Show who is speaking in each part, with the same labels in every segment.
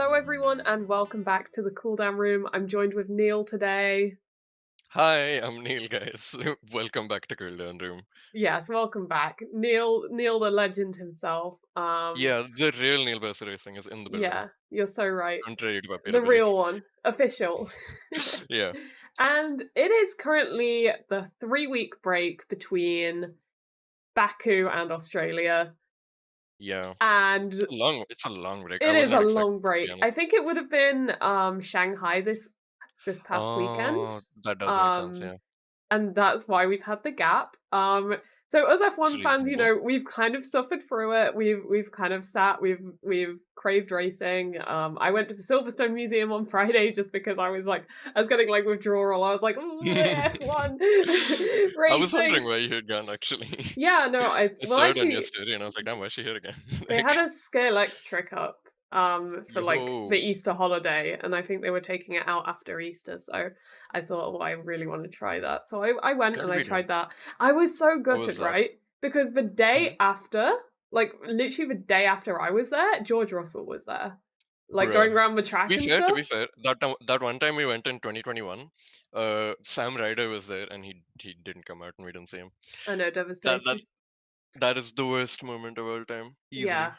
Speaker 1: Hello, everyone, and welcome back to the Cooldown Room. I'm joined with Neil today.
Speaker 2: Hi, I'm Neil, guys. Welcome back to Cooldown Room.
Speaker 1: Yes, welcome back, Neil, the legend himself.
Speaker 2: Yeah, the real Neil Besser Racing is in the building,
Speaker 1: Yeah, you're so right.
Speaker 2: contrary to popular
Speaker 1: The
Speaker 2: belief.
Speaker 1: real one, official.
Speaker 2: Yeah,
Speaker 1: And it is currently the 3-week break between Baku and Australia,
Speaker 2: yeah.
Speaker 1: and
Speaker 2: It's a long break. I
Speaker 1: it
Speaker 2: was
Speaker 1: is
Speaker 2: not
Speaker 1: a
Speaker 2: expecting
Speaker 1: long
Speaker 2: it, to be
Speaker 1: break. I
Speaker 2: honest.
Speaker 1: think it would have been Shanghai this past weekend.
Speaker 2: Oh, that does make sense.
Speaker 1: Um,
Speaker 2: Yeah,
Speaker 1: and that's why we've had the gap. So as
Speaker 2: it's
Speaker 1: F1 fans,
Speaker 2: reasonable.
Speaker 1: we've kind of suffered through it. We've kind of sat, we've craved racing. I went to the Silverstone Museum on Friday just because I was getting like withdrawal. I was like, "Ooh, F1
Speaker 2: I was wondering
Speaker 1: racing."
Speaker 2: why you had gone, actually.
Speaker 1: Yeah, no,
Speaker 2: I
Speaker 1: well
Speaker 2: saw it on your
Speaker 1: actually
Speaker 2: story and I was like, damn, why is she here again?
Speaker 1: they had a Scale X trick up for like the
Speaker 2: Yo,
Speaker 1: Easter holiday, and I think they were taking it out after Easter. So I thought, well, I really want to try that. So I
Speaker 2: it's
Speaker 1: went
Speaker 2: gotta
Speaker 1: and I
Speaker 2: be dope.
Speaker 1: tried that. I was so
Speaker 2: How was
Speaker 1: gutted,
Speaker 2: that?
Speaker 1: right? Because the day
Speaker 2: Mhm.
Speaker 1: after, like literally the day after I was there, George Russell was there, like
Speaker 2: Bruh.
Speaker 1: going around the track and
Speaker 2: To
Speaker 1: stuff.
Speaker 2: be fair, that one time we went in 2021, Sam Ryder was there and he didn't come out and we didn't see him.
Speaker 1: I know,
Speaker 2: That that
Speaker 1: devastating.
Speaker 2: that is the worst moment of all time, easily.
Speaker 1: Yeah.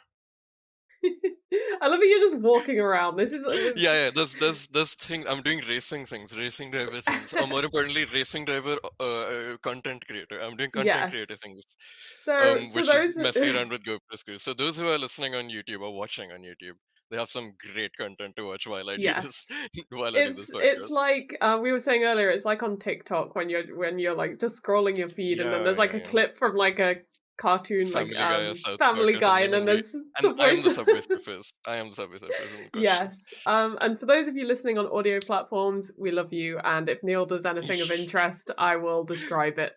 Speaker 1: I love that you're just walking around. This is
Speaker 2: Yeah, yeah. There's thing. I'm doing racing things, racing driver things, or more importantly, racing driver content creator. I'm doing content
Speaker 1: yes.
Speaker 2: creator things,
Speaker 1: So to
Speaker 2: which is
Speaker 1: those
Speaker 2: messing around with GoPro screws. So those who are listening on YouTube or watching on YouTube, they have some great content to watch while I do this
Speaker 1: yes.
Speaker 2: while I do this
Speaker 1: It's
Speaker 2: podcast.
Speaker 1: like, we were saying earlier, it's like on TikTok when you're, like, just scrolling your feed and then
Speaker 2: Yeah,
Speaker 1: there's, like,
Speaker 2: yeah,
Speaker 1: a
Speaker 2: yeah.
Speaker 1: clip from, like, a cartoon, like,
Speaker 2: Family Guy or South Park
Speaker 1: Family
Speaker 2: or
Speaker 1: Guy, and
Speaker 2: something,
Speaker 1: then there's
Speaker 2: and I
Speaker 1: Subway
Speaker 2: am the
Speaker 1: Surf
Speaker 2: Subway Surfers. I am the Subway Surfers in question.
Speaker 1: Yes, and for those of you listening on audio platforms, we love you, and if Neil does anything of interest, I will describe it.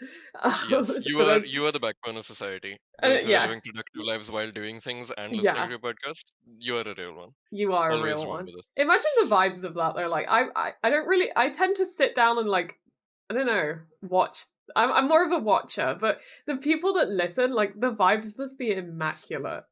Speaker 2: Yes,
Speaker 1: For those
Speaker 2: you are the backbone of society. Those who are
Speaker 1: yeah,
Speaker 2: living productive lives while doing things and listening
Speaker 1: yeah.
Speaker 2: to your podcast, you are a real one.
Speaker 1: You are a
Speaker 2: Always
Speaker 1: real
Speaker 2: remember
Speaker 1: one.
Speaker 2: this.
Speaker 1: Imagine the vibes of that though. Like I don't really I tend to sit down and like I don't know, watch I'm more of a watcher, but the people that listen, like the vibes must be immaculate.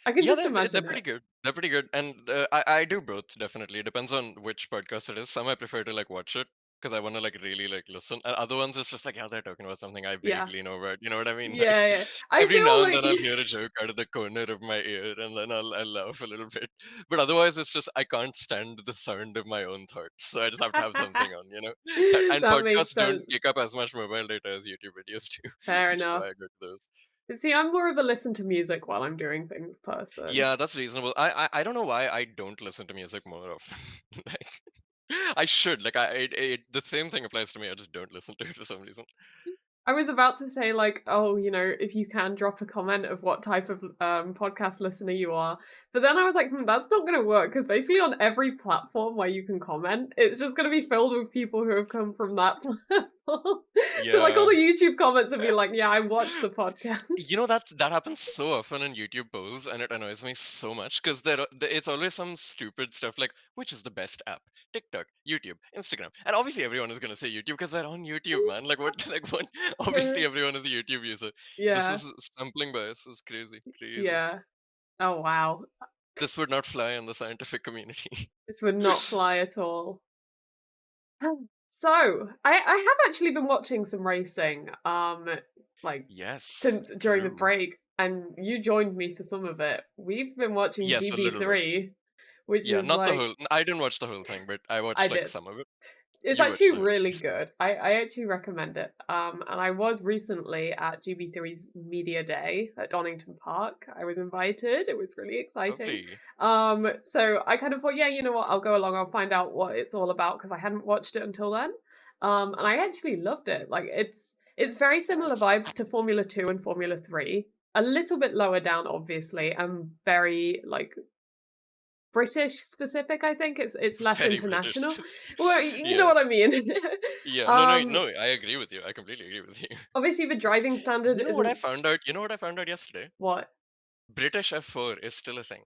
Speaker 1: I can
Speaker 2: Yeah,
Speaker 1: just
Speaker 2: they're
Speaker 1: imagine
Speaker 2: pretty
Speaker 1: it.
Speaker 2: good. They're pretty good, and I do both, definitely. It depends on which podcast it is. Some I prefer to like watch it because I want to like really like listen, and other ones it's just like, yeah, they're talking about something I
Speaker 1: Yeah.
Speaker 2: vaguely know about. You know what I mean? Like
Speaker 1: Yeah, yeah. I
Speaker 2: every
Speaker 1: feel
Speaker 2: now and
Speaker 1: like
Speaker 2: then I'll hear a joke out of the corner of my ear, and then I'll laugh a little bit. But otherwise, it's just I can't stand the sound of my own thoughts, so I just have to have something on. And
Speaker 1: that makes
Speaker 2: podcasts don't
Speaker 1: sense.
Speaker 2: take up as much mobile data as YouTube videos do,
Speaker 1: Fair
Speaker 2: which is
Speaker 1: enough.
Speaker 2: why I go to those.
Speaker 1: But see, I'm more of a listen to music while I'm doing things person.
Speaker 2: Yeah, that's reasonable. I don't know why I don't listen to music more often. Like I should. Like the same thing applies to me. I just don't listen to it for some reason.
Speaker 1: I was about to say, like, oh, if you can drop a comment of what type of podcast listener you are. But then I was like, that's not going to work because basically on every platform where you can comment, it's just going to be filled with people who have come from that platform. So, like, all
Speaker 2: Yeah.
Speaker 1: the YouTube comments would be like, yeah, I watched the podcast.
Speaker 2: That happens so often in YouTube polls, and it annoys me so much because it's always some stupid stuff like which is the best app? TikTok, YouTube, Instagram, and obviously everyone is gonna say YouTube because we're on YouTube, man. Like what? Like what? Obviously everyone is a YouTube user. This
Speaker 1: Yeah.
Speaker 2: is sampling bias is crazy, crazy.
Speaker 1: Yeah. Oh, wow.
Speaker 2: This would not fly in the scientific community.
Speaker 1: This would not fly at all. So, I have actually been watching some racing, like
Speaker 2: Yes,
Speaker 1: since during the
Speaker 2: true.
Speaker 1: break, and you joined me for some of it. We've been watching
Speaker 2: Yes, a little bit.
Speaker 1: GB3, which
Speaker 2: Yeah,
Speaker 1: is
Speaker 2: not the
Speaker 1: like
Speaker 2: whole. I didn't watch the whole thing, but I
Speaker 1: I
Speaker 2: watched like
Speaker 1: did.
Speaker 2: some of it.
Speaker 1: It's
Speaker 2: You watched
Speaker 1: actually
Speaker 2: the whole
Speaker 1: really
Speaker 2: thing.
Speaker 1: good. I actually recommend it. And I was recently at GB3's Media Day at Donington Park. I was invited. It was really exciting.
Speaker 2: Lovely.
Speaker 1: So I kind of thought, yeah, you know what, I'll go along, I'll find out what it's all about because I hadn't watched it until then. And I actually loved it. Like it's very similar
Speaker 2: Nice.
Speaker 1: vibes to Formula 2 and Formula 3. A little bit lower down, obviously, and very like British specific, I think. It's less
Speaker 2: Very British.
Speaker 1: international. Well, you know
Speaker 2: Yeah.
Speaker 1: what I mean.
Speaker 2: Yeah. No, no,
Speaker 1: um,
Speaker 2: no. I agree with you. I completely agree with you.
Speaker 1: Obviously the driving standard
Speaker 2: You know what I
Speaker 1: isn't
Speaker 2: found out? You know what I found out yesterday?
Speaker 1: what?
Speaker 2: British F4 is still a thing.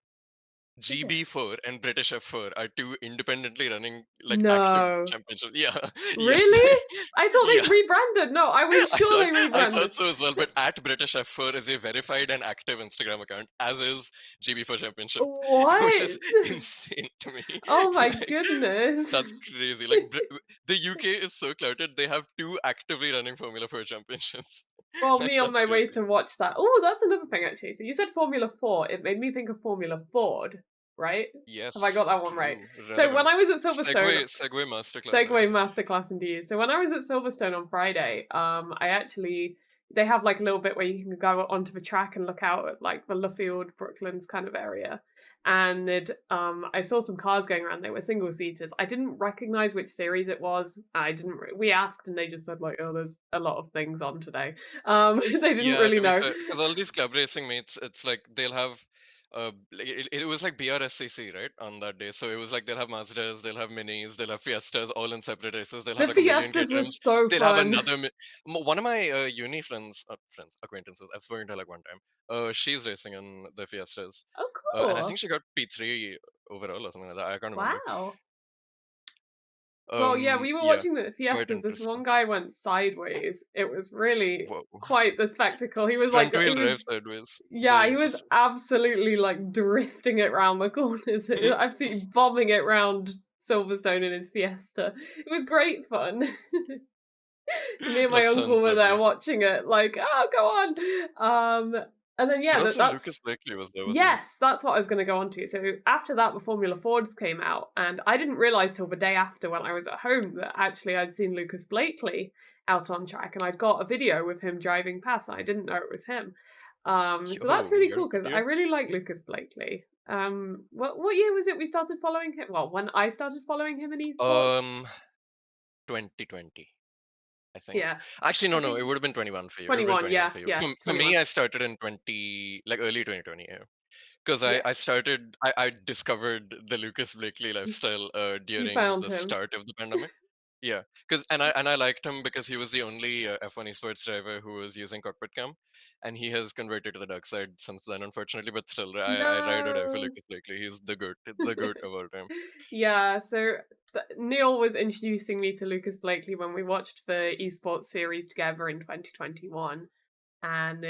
Speaker 1: Is it?
Speaker 2: GB4 and British F4 are two independently running like active
Speaker 1: No.
Speaker 2: championships. Yeah, yes,
Speaker 1: Really? I thought
Speaker 2: yeah.
Speaker 1: they rebranded. No, I was
Speaker 2: I
Speaker 1: sure
Speaker 2: thought
Speaker 1: they
Speaker 2: I thought
Speaker 1: rebranded.
Speaker 2: so as well. But at British F4 is a verified and active Instagram account, as is GB4 Championship, which is
Speaker 1: What?
Speaker 2: insane to me.
Speaker 1: Oh my
Speaker 2: Like
Speaker 1: goodness.
Speaker 2: that's crazy. Like the UK is so clouded; they have two actively running Formula 4 championships.
Speaker 1: Well,
Speaker 2: Like
Speaker 1: me on
Speaker 2: that's
Speaker 1: my way
Speaker 2: crazy.
Speaker 1: to watch that. Oh, that's another thing actually. So you said Formula 4. It made me think of Formula Ford, right? Have I got
Speaker 2: Yes,
Speaker 1: that one right?
Speaker 2: true,
Speaker 1: So when
Speaker 2: relevant.
Speaker 1: I was at Silverstone,
Speaker 2: Segway masterclass, I
Speaker 1: Segway
Speaker 2: think.
Speaker 1: masterclass indeed. So when I was at Silverstone on Friday, I actually they have like a little bit where you can go onto the track and look out at like the Luffield, Brooklands kind of area. And I saw some cars going around. They were single seaters. I didn't recognize which series it was. I didn't. We asked, and they just said like, "Oh, there's a lot of things on today." They didn't
Speaker 2: Yeah,
Speaker 1: really
Speaker 2: to be
Speaker 1: know.
Speaker 2: fair, because all these club racing mates, it's like they'll have, it was like BRSCC, right, on that day. So it was like they'll have Mazdas, they'll have Minis, they'll have Fiestas, all in separate races. They'll have
Speaker 1: The
Speaker 2: like a million K
Speaker 1: Fiestas
Speaker 2: trims.
Speaker 1: was so
Speaker 2: They'll have
Speaker 1: fun.
Speaker 2: another. One of my uni acquaintances, I've spoken to her like one time. She's racing in the Fiestas,
Speaker 1: Oh,
Speaker 2: and I
Speaker 1: cool!
Speaker 2: think she got P3 overall or something like that. I can't remember.
Speaker 1: Wow. Well, yeah, we were
Speaker 2: Yeah,
Speaker 1: watching the
Speaker 2: quite
Speaker 1: Fiestas. This
Speaker 2: interesting.
Speaker 1: one guy went sideways. It was really
Speaker 2: Whoa.
Speaker 1: quite the spectacle. He was like,
Speaker 2: Front wheel
Speaker 1: he
Speaker 2: drive
Speaker 1: was,
Speaker 2: sideways.
Speaker 1: yeah,
Speaker 2: Very
Speaker 1: he was
Speaker 2: interesting.
Speaker 1: absolutely like drifting it round the corners, absolutely bombing it round Silverstone in his Fiesta. It was great fun. Me and my
Speaker 2: That sounds
Speaker 1: uncle were there
Speaker 2: lovely.
Speaker 1: watching it, like, oh, go on. And then yeah,
Speaker 2: But also
Speaker 1: that's
Speaker 2: Lucas Blakely was there, wasn't he?
Speaker 1: yes, that's what I was gonna go on to. So after that, the Formula Fords came out, and I didn't realise till the day after when I was at home that actually I'd seen Lucas Blakely out on track, and I'd got a video with him driving past, and I didn't know it was him. So that's
Speaker 2: Yo,
Speaker 1: really
Speaker 2: you got a
Speaker 1: cool because I
Speaker 2: video?
Speaker 1: really like Lucas Blakely. What year was it we started following him? Well, when I started following him in esports?
Speaker 2: Um, 2020, I think.
Speaker 1: Yeah,
Speaker 2: Actually,
Speaker 1: I
Speaker 2: no, no,
Speaker 1: think
Speaker 2: it would have been 21 for you. It would have been
Speaker 1: 21.
Speaker 2: 21
Speaker 1: Yeah,
Speaker 2: for you.
Speaker 1: yeah,
Speaker 2: For me,
Speaker 1: 21.
Speaker 2: I started in 20, like early 2020, yeah. Because
Speaker 1: Yeah,
Speaker 2: I discovered the Lucas Blakely lifestyle
Speaker 1: you
Speaker 2: during
Speaker 1: found
Speaker 2: the
Speaker 1: him.
Speaker 2: start of the pandemic. Yeah, because and I liked him because he was the only F1 esports driver who was using cockpit cam, and he has converted to the dark side since then, unfortunately. But still, I ride or die for
Speaker 1: No.
Speaker 2: Lucas Blakely. He's the goat of all time.
Speaker 1: Yeah, so Neil was introducing me to Lucas Blakely when we watched the esports series together in 2021. And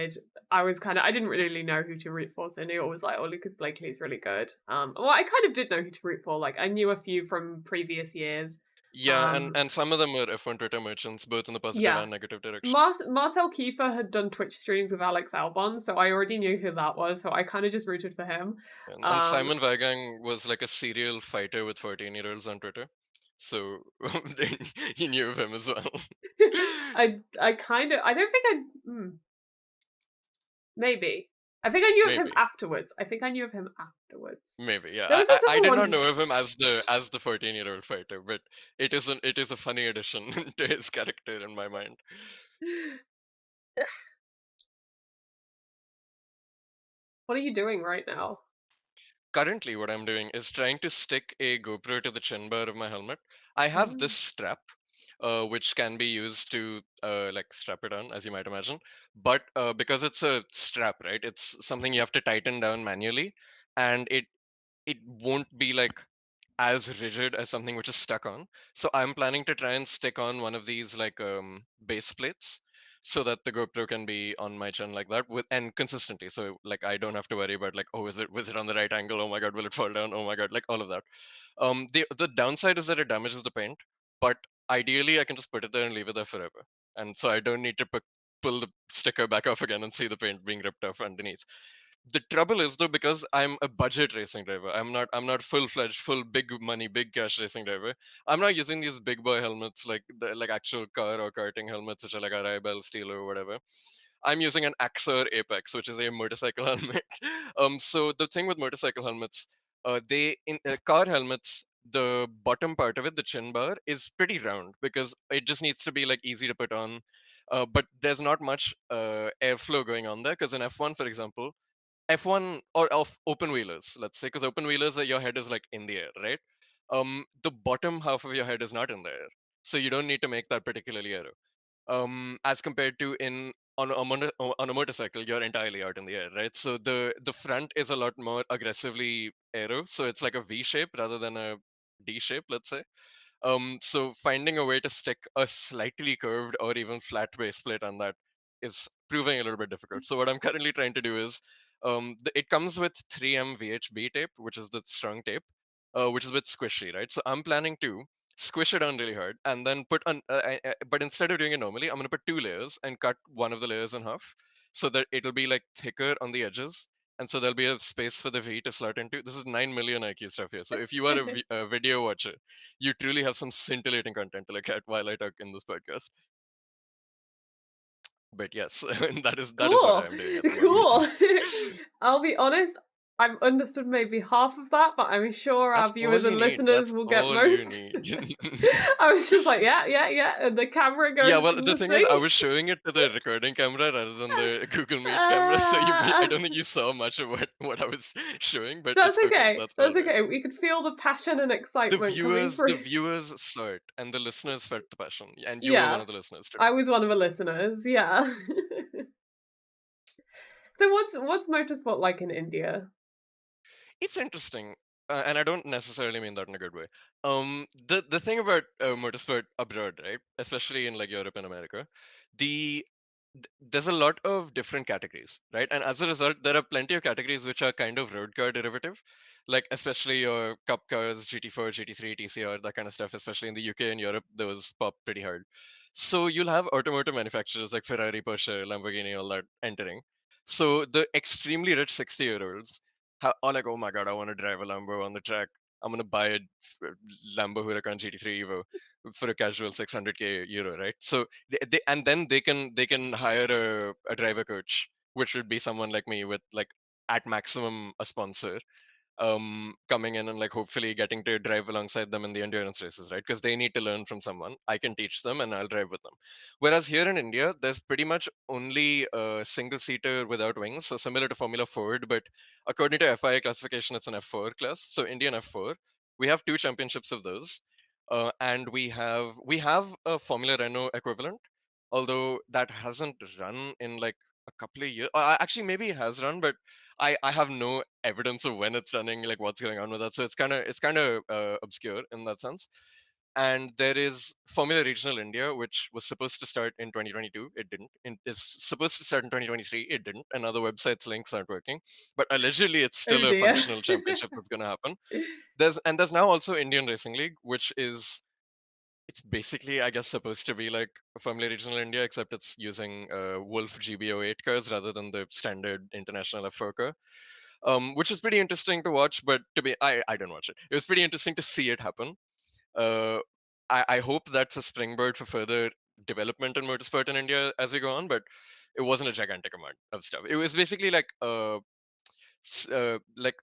Speaker 1: I was kind of, I didn't really know who to root for. So Neil was like, oh, Lucas Blakely is really good. Well, I kind of did know who to root for. Like, I knew a few from previous years.
Speaker 2: Yeah, and
Speaker 1: Um,
Speaker 2: and some of them are F1 Twitter merchants, both in the positive
Speaker 1: yeah.
Speaker 2: and negative direction.
Speaker 1: Marcel Kiefer had done Twitch streams with Alex Albon, so I already knew who that was. So I kind of just rooted for him.
Speaker 2: And
Speaker 1: Um,
Speaker 2: Simon Weigang was like a serial fighter with 14-year-olds on Twitter, so he knew of him as well.
Speaker 1: I kind of, I don't think I, maybe. I think I knew of him
Speaker 2: Maybe,
Speaker 1: afterwards. I think I knew of him afterwards.
Speaker 2: maybe, yeah.
Speaker 1: There was
Speaker 2: I
Speaker 1: this
Speaker 2: I
Speaker 1: other
Speaker 2: did not
Speaker 1: one.
Speaker 2: know of him as the 14-year-old fighter, but it is a funny addition to his character in my mind.
Speaker 1: What are you doing right now?
Speaker 2: Currently, what I'm doing is trying to stick a GoPro to the chin bar of my helmet. I have this
Speaker 1: Oh.
Speaker 2: strap, which can be used to like strap it on, as you might imagine. But because it's a strap, right? It's something you have to tighten down manually, and it won't be like as rigid as something which is stuck on. So I'm planning to try and stick on one of these like base plates so that the GoPro can be on my chin like that with and consistently. So like I don't have to worry about like, oh, is it was it on the right angle? Oh my god, will it fall down? Oh my god, like all of that. The downside is that it damages the paint, but ideally I can just put it there and leave it there forever. And so I don't need to pull the sticker back off again and see the paint being ripped off underneath. The trouble is though, because I'm a budget racing driver, I'm not full-fledged full big money big cash racing driver. I'm not using these big boy helmets like the like actual car or karting helmets which are like a Ribel steel or whatever. I'm using an Axor Apex, which is a motorcycle helmet. So the thing with motorcycle helmets, they in car helmets, the bottom part of it, the chin bar, is pretty round because it just needs to be like easy to put on. But there's not much airflow going on there because in F1, for example, F1 or of open wheelers, let's say, because open wheelers, your head is like in the air, right? The bottom half of your head is not in the air, so you don't need to make that particularly aero. As compared to in on a motorcycle, you're entirely out in the air, right? So the front is a lot more aggressively aero, so it's like a V shape rather than a D shape, let's say. So finding a way to stick a slightly curved or even flat base plate on that is proving a little bit difficult. So what I'm currently trying to do is, it comes with 3M VHB tape, which is the strong tape, which is a bit squishy, right? So I'm planning to squish it on really hard and then put on, but instead of doing it normally, I'm gonna put 2 layers and cut one of the layers in half so that it'll be like thicker on the edges, and so there'll be a space for the V to slot into. This is 9 million IQ stuff here. So if you are a video watcher, you truly have some scintillating content to look at while I talk in this podcast. But yes, that is what I
Speaker 1: Cool.
Speaker 2: am doing at the moment.
Speaker 1: Cool. I'll be honest, I've understood maybe half of that, but I'm sure our
Speaker 2: That's all
Speaker 1: viewers
Speaker 2: you
Speaker 1: and
Speaker 2: need.
Speaker 1: listeners
Speaker 2: That's
Speaker 1: will get
Speaker 2: all you
Speaker 1: most.
Speaker 2: need.
Speaker 1: I was just like, yeah, yeah, yeah, and the camera
Speaker 2: Yeah,
Speaker 1: goes
Speaker 2: well,
Speaker 1: in
Speaker 2: the
Speaker 1: the
Speaker 2: thing is,
Speaker 1: thing.
Speaker 2: I was showing it to the recording camera rather than the Google Meet camera, so I
Speaker 1: Uh,
Speaker 2: don't think you saw much of what I was showing, but
Speaker 1: that's
Speaker 2: it's okay.
Speaker 1: okay.
Speaker 2: That's all
Speaker 1: That's
Speaker 2: right.
Speaker 1: okay. We could feel the passion and excitement coming
Speaker 2: The
Speaker 1: through.
Speaker 2: viewers saw it, and the listeners felt the passion, and you were one
Speaker 1: Yeah,
Speaker 2: of the listeners too.
Speaker 1: I was one of the listeners. Yeah. So what's motorsport like in India?
Speaker 2: It's interesting, and I don't necessarily mean that in a good way. The thing about motorsport abroad, right, especially in like Europe and America, the there's a lot of different categories, right? And as a result, there are plenty of categories which are kind of road car derivative, like especially your cup cars, GT4, GT3, TCR, that kind of stuff. Especially in the UK and Europe, those pop pretty hard. So you'll have automotive manufacturers like Ferrari, Porsche, Lamborghini, all that entering. So the extremely rich 60-year-olds are like, oh my god, I want to drive a Lambo on the track. I'm gonna buy a Lambo Huracan GT3 Evo for a casual 600k euro, right? So and then they can hire a driver coach, which would be someone like me with like at maximum a sponsor, coming in and like hopefully getting to drive alongside them in the endurance races, right? Because they need to learn from someone. I can teach them and I'll drive with them. Whereas here in India, there's pretty much only a single seater without wings, so similar to Formula Ford, but according to FIA classification, it's an F4 class, so Indian F4. We have two championships of those, and we have a Formula Renault equivalent, although that hasn't run in like a couple of years. Actually, maybe it has run, but I have no evidence of when it's running, like what's going on with that. So it's kind of obscure in that sense. And there is Formula Regional India, which was supposed to start in 2022. It didn't. It's supposed to start in 2023. It didn't. And other websites' links aren't working. But allegedly, it's
Speaker 1: Oh
Speaker 2: still a
Speaker 1: dear.
Speaker 2: functional championship that's going to happen. There's now also Indian Racing League, which is it's basically, I guess, supposed to be like Formula Regional India, except it's using Wolf GBO8 cars rather than the standard international F4 car, which is pretty interesting to watch. But I don't watch it. It was pretty interesting to see it happen. Uh, I hope that's a springboard for further development in motorsport in India as we go on. But it wasn't a gigantic amount of stuff. It was basically like like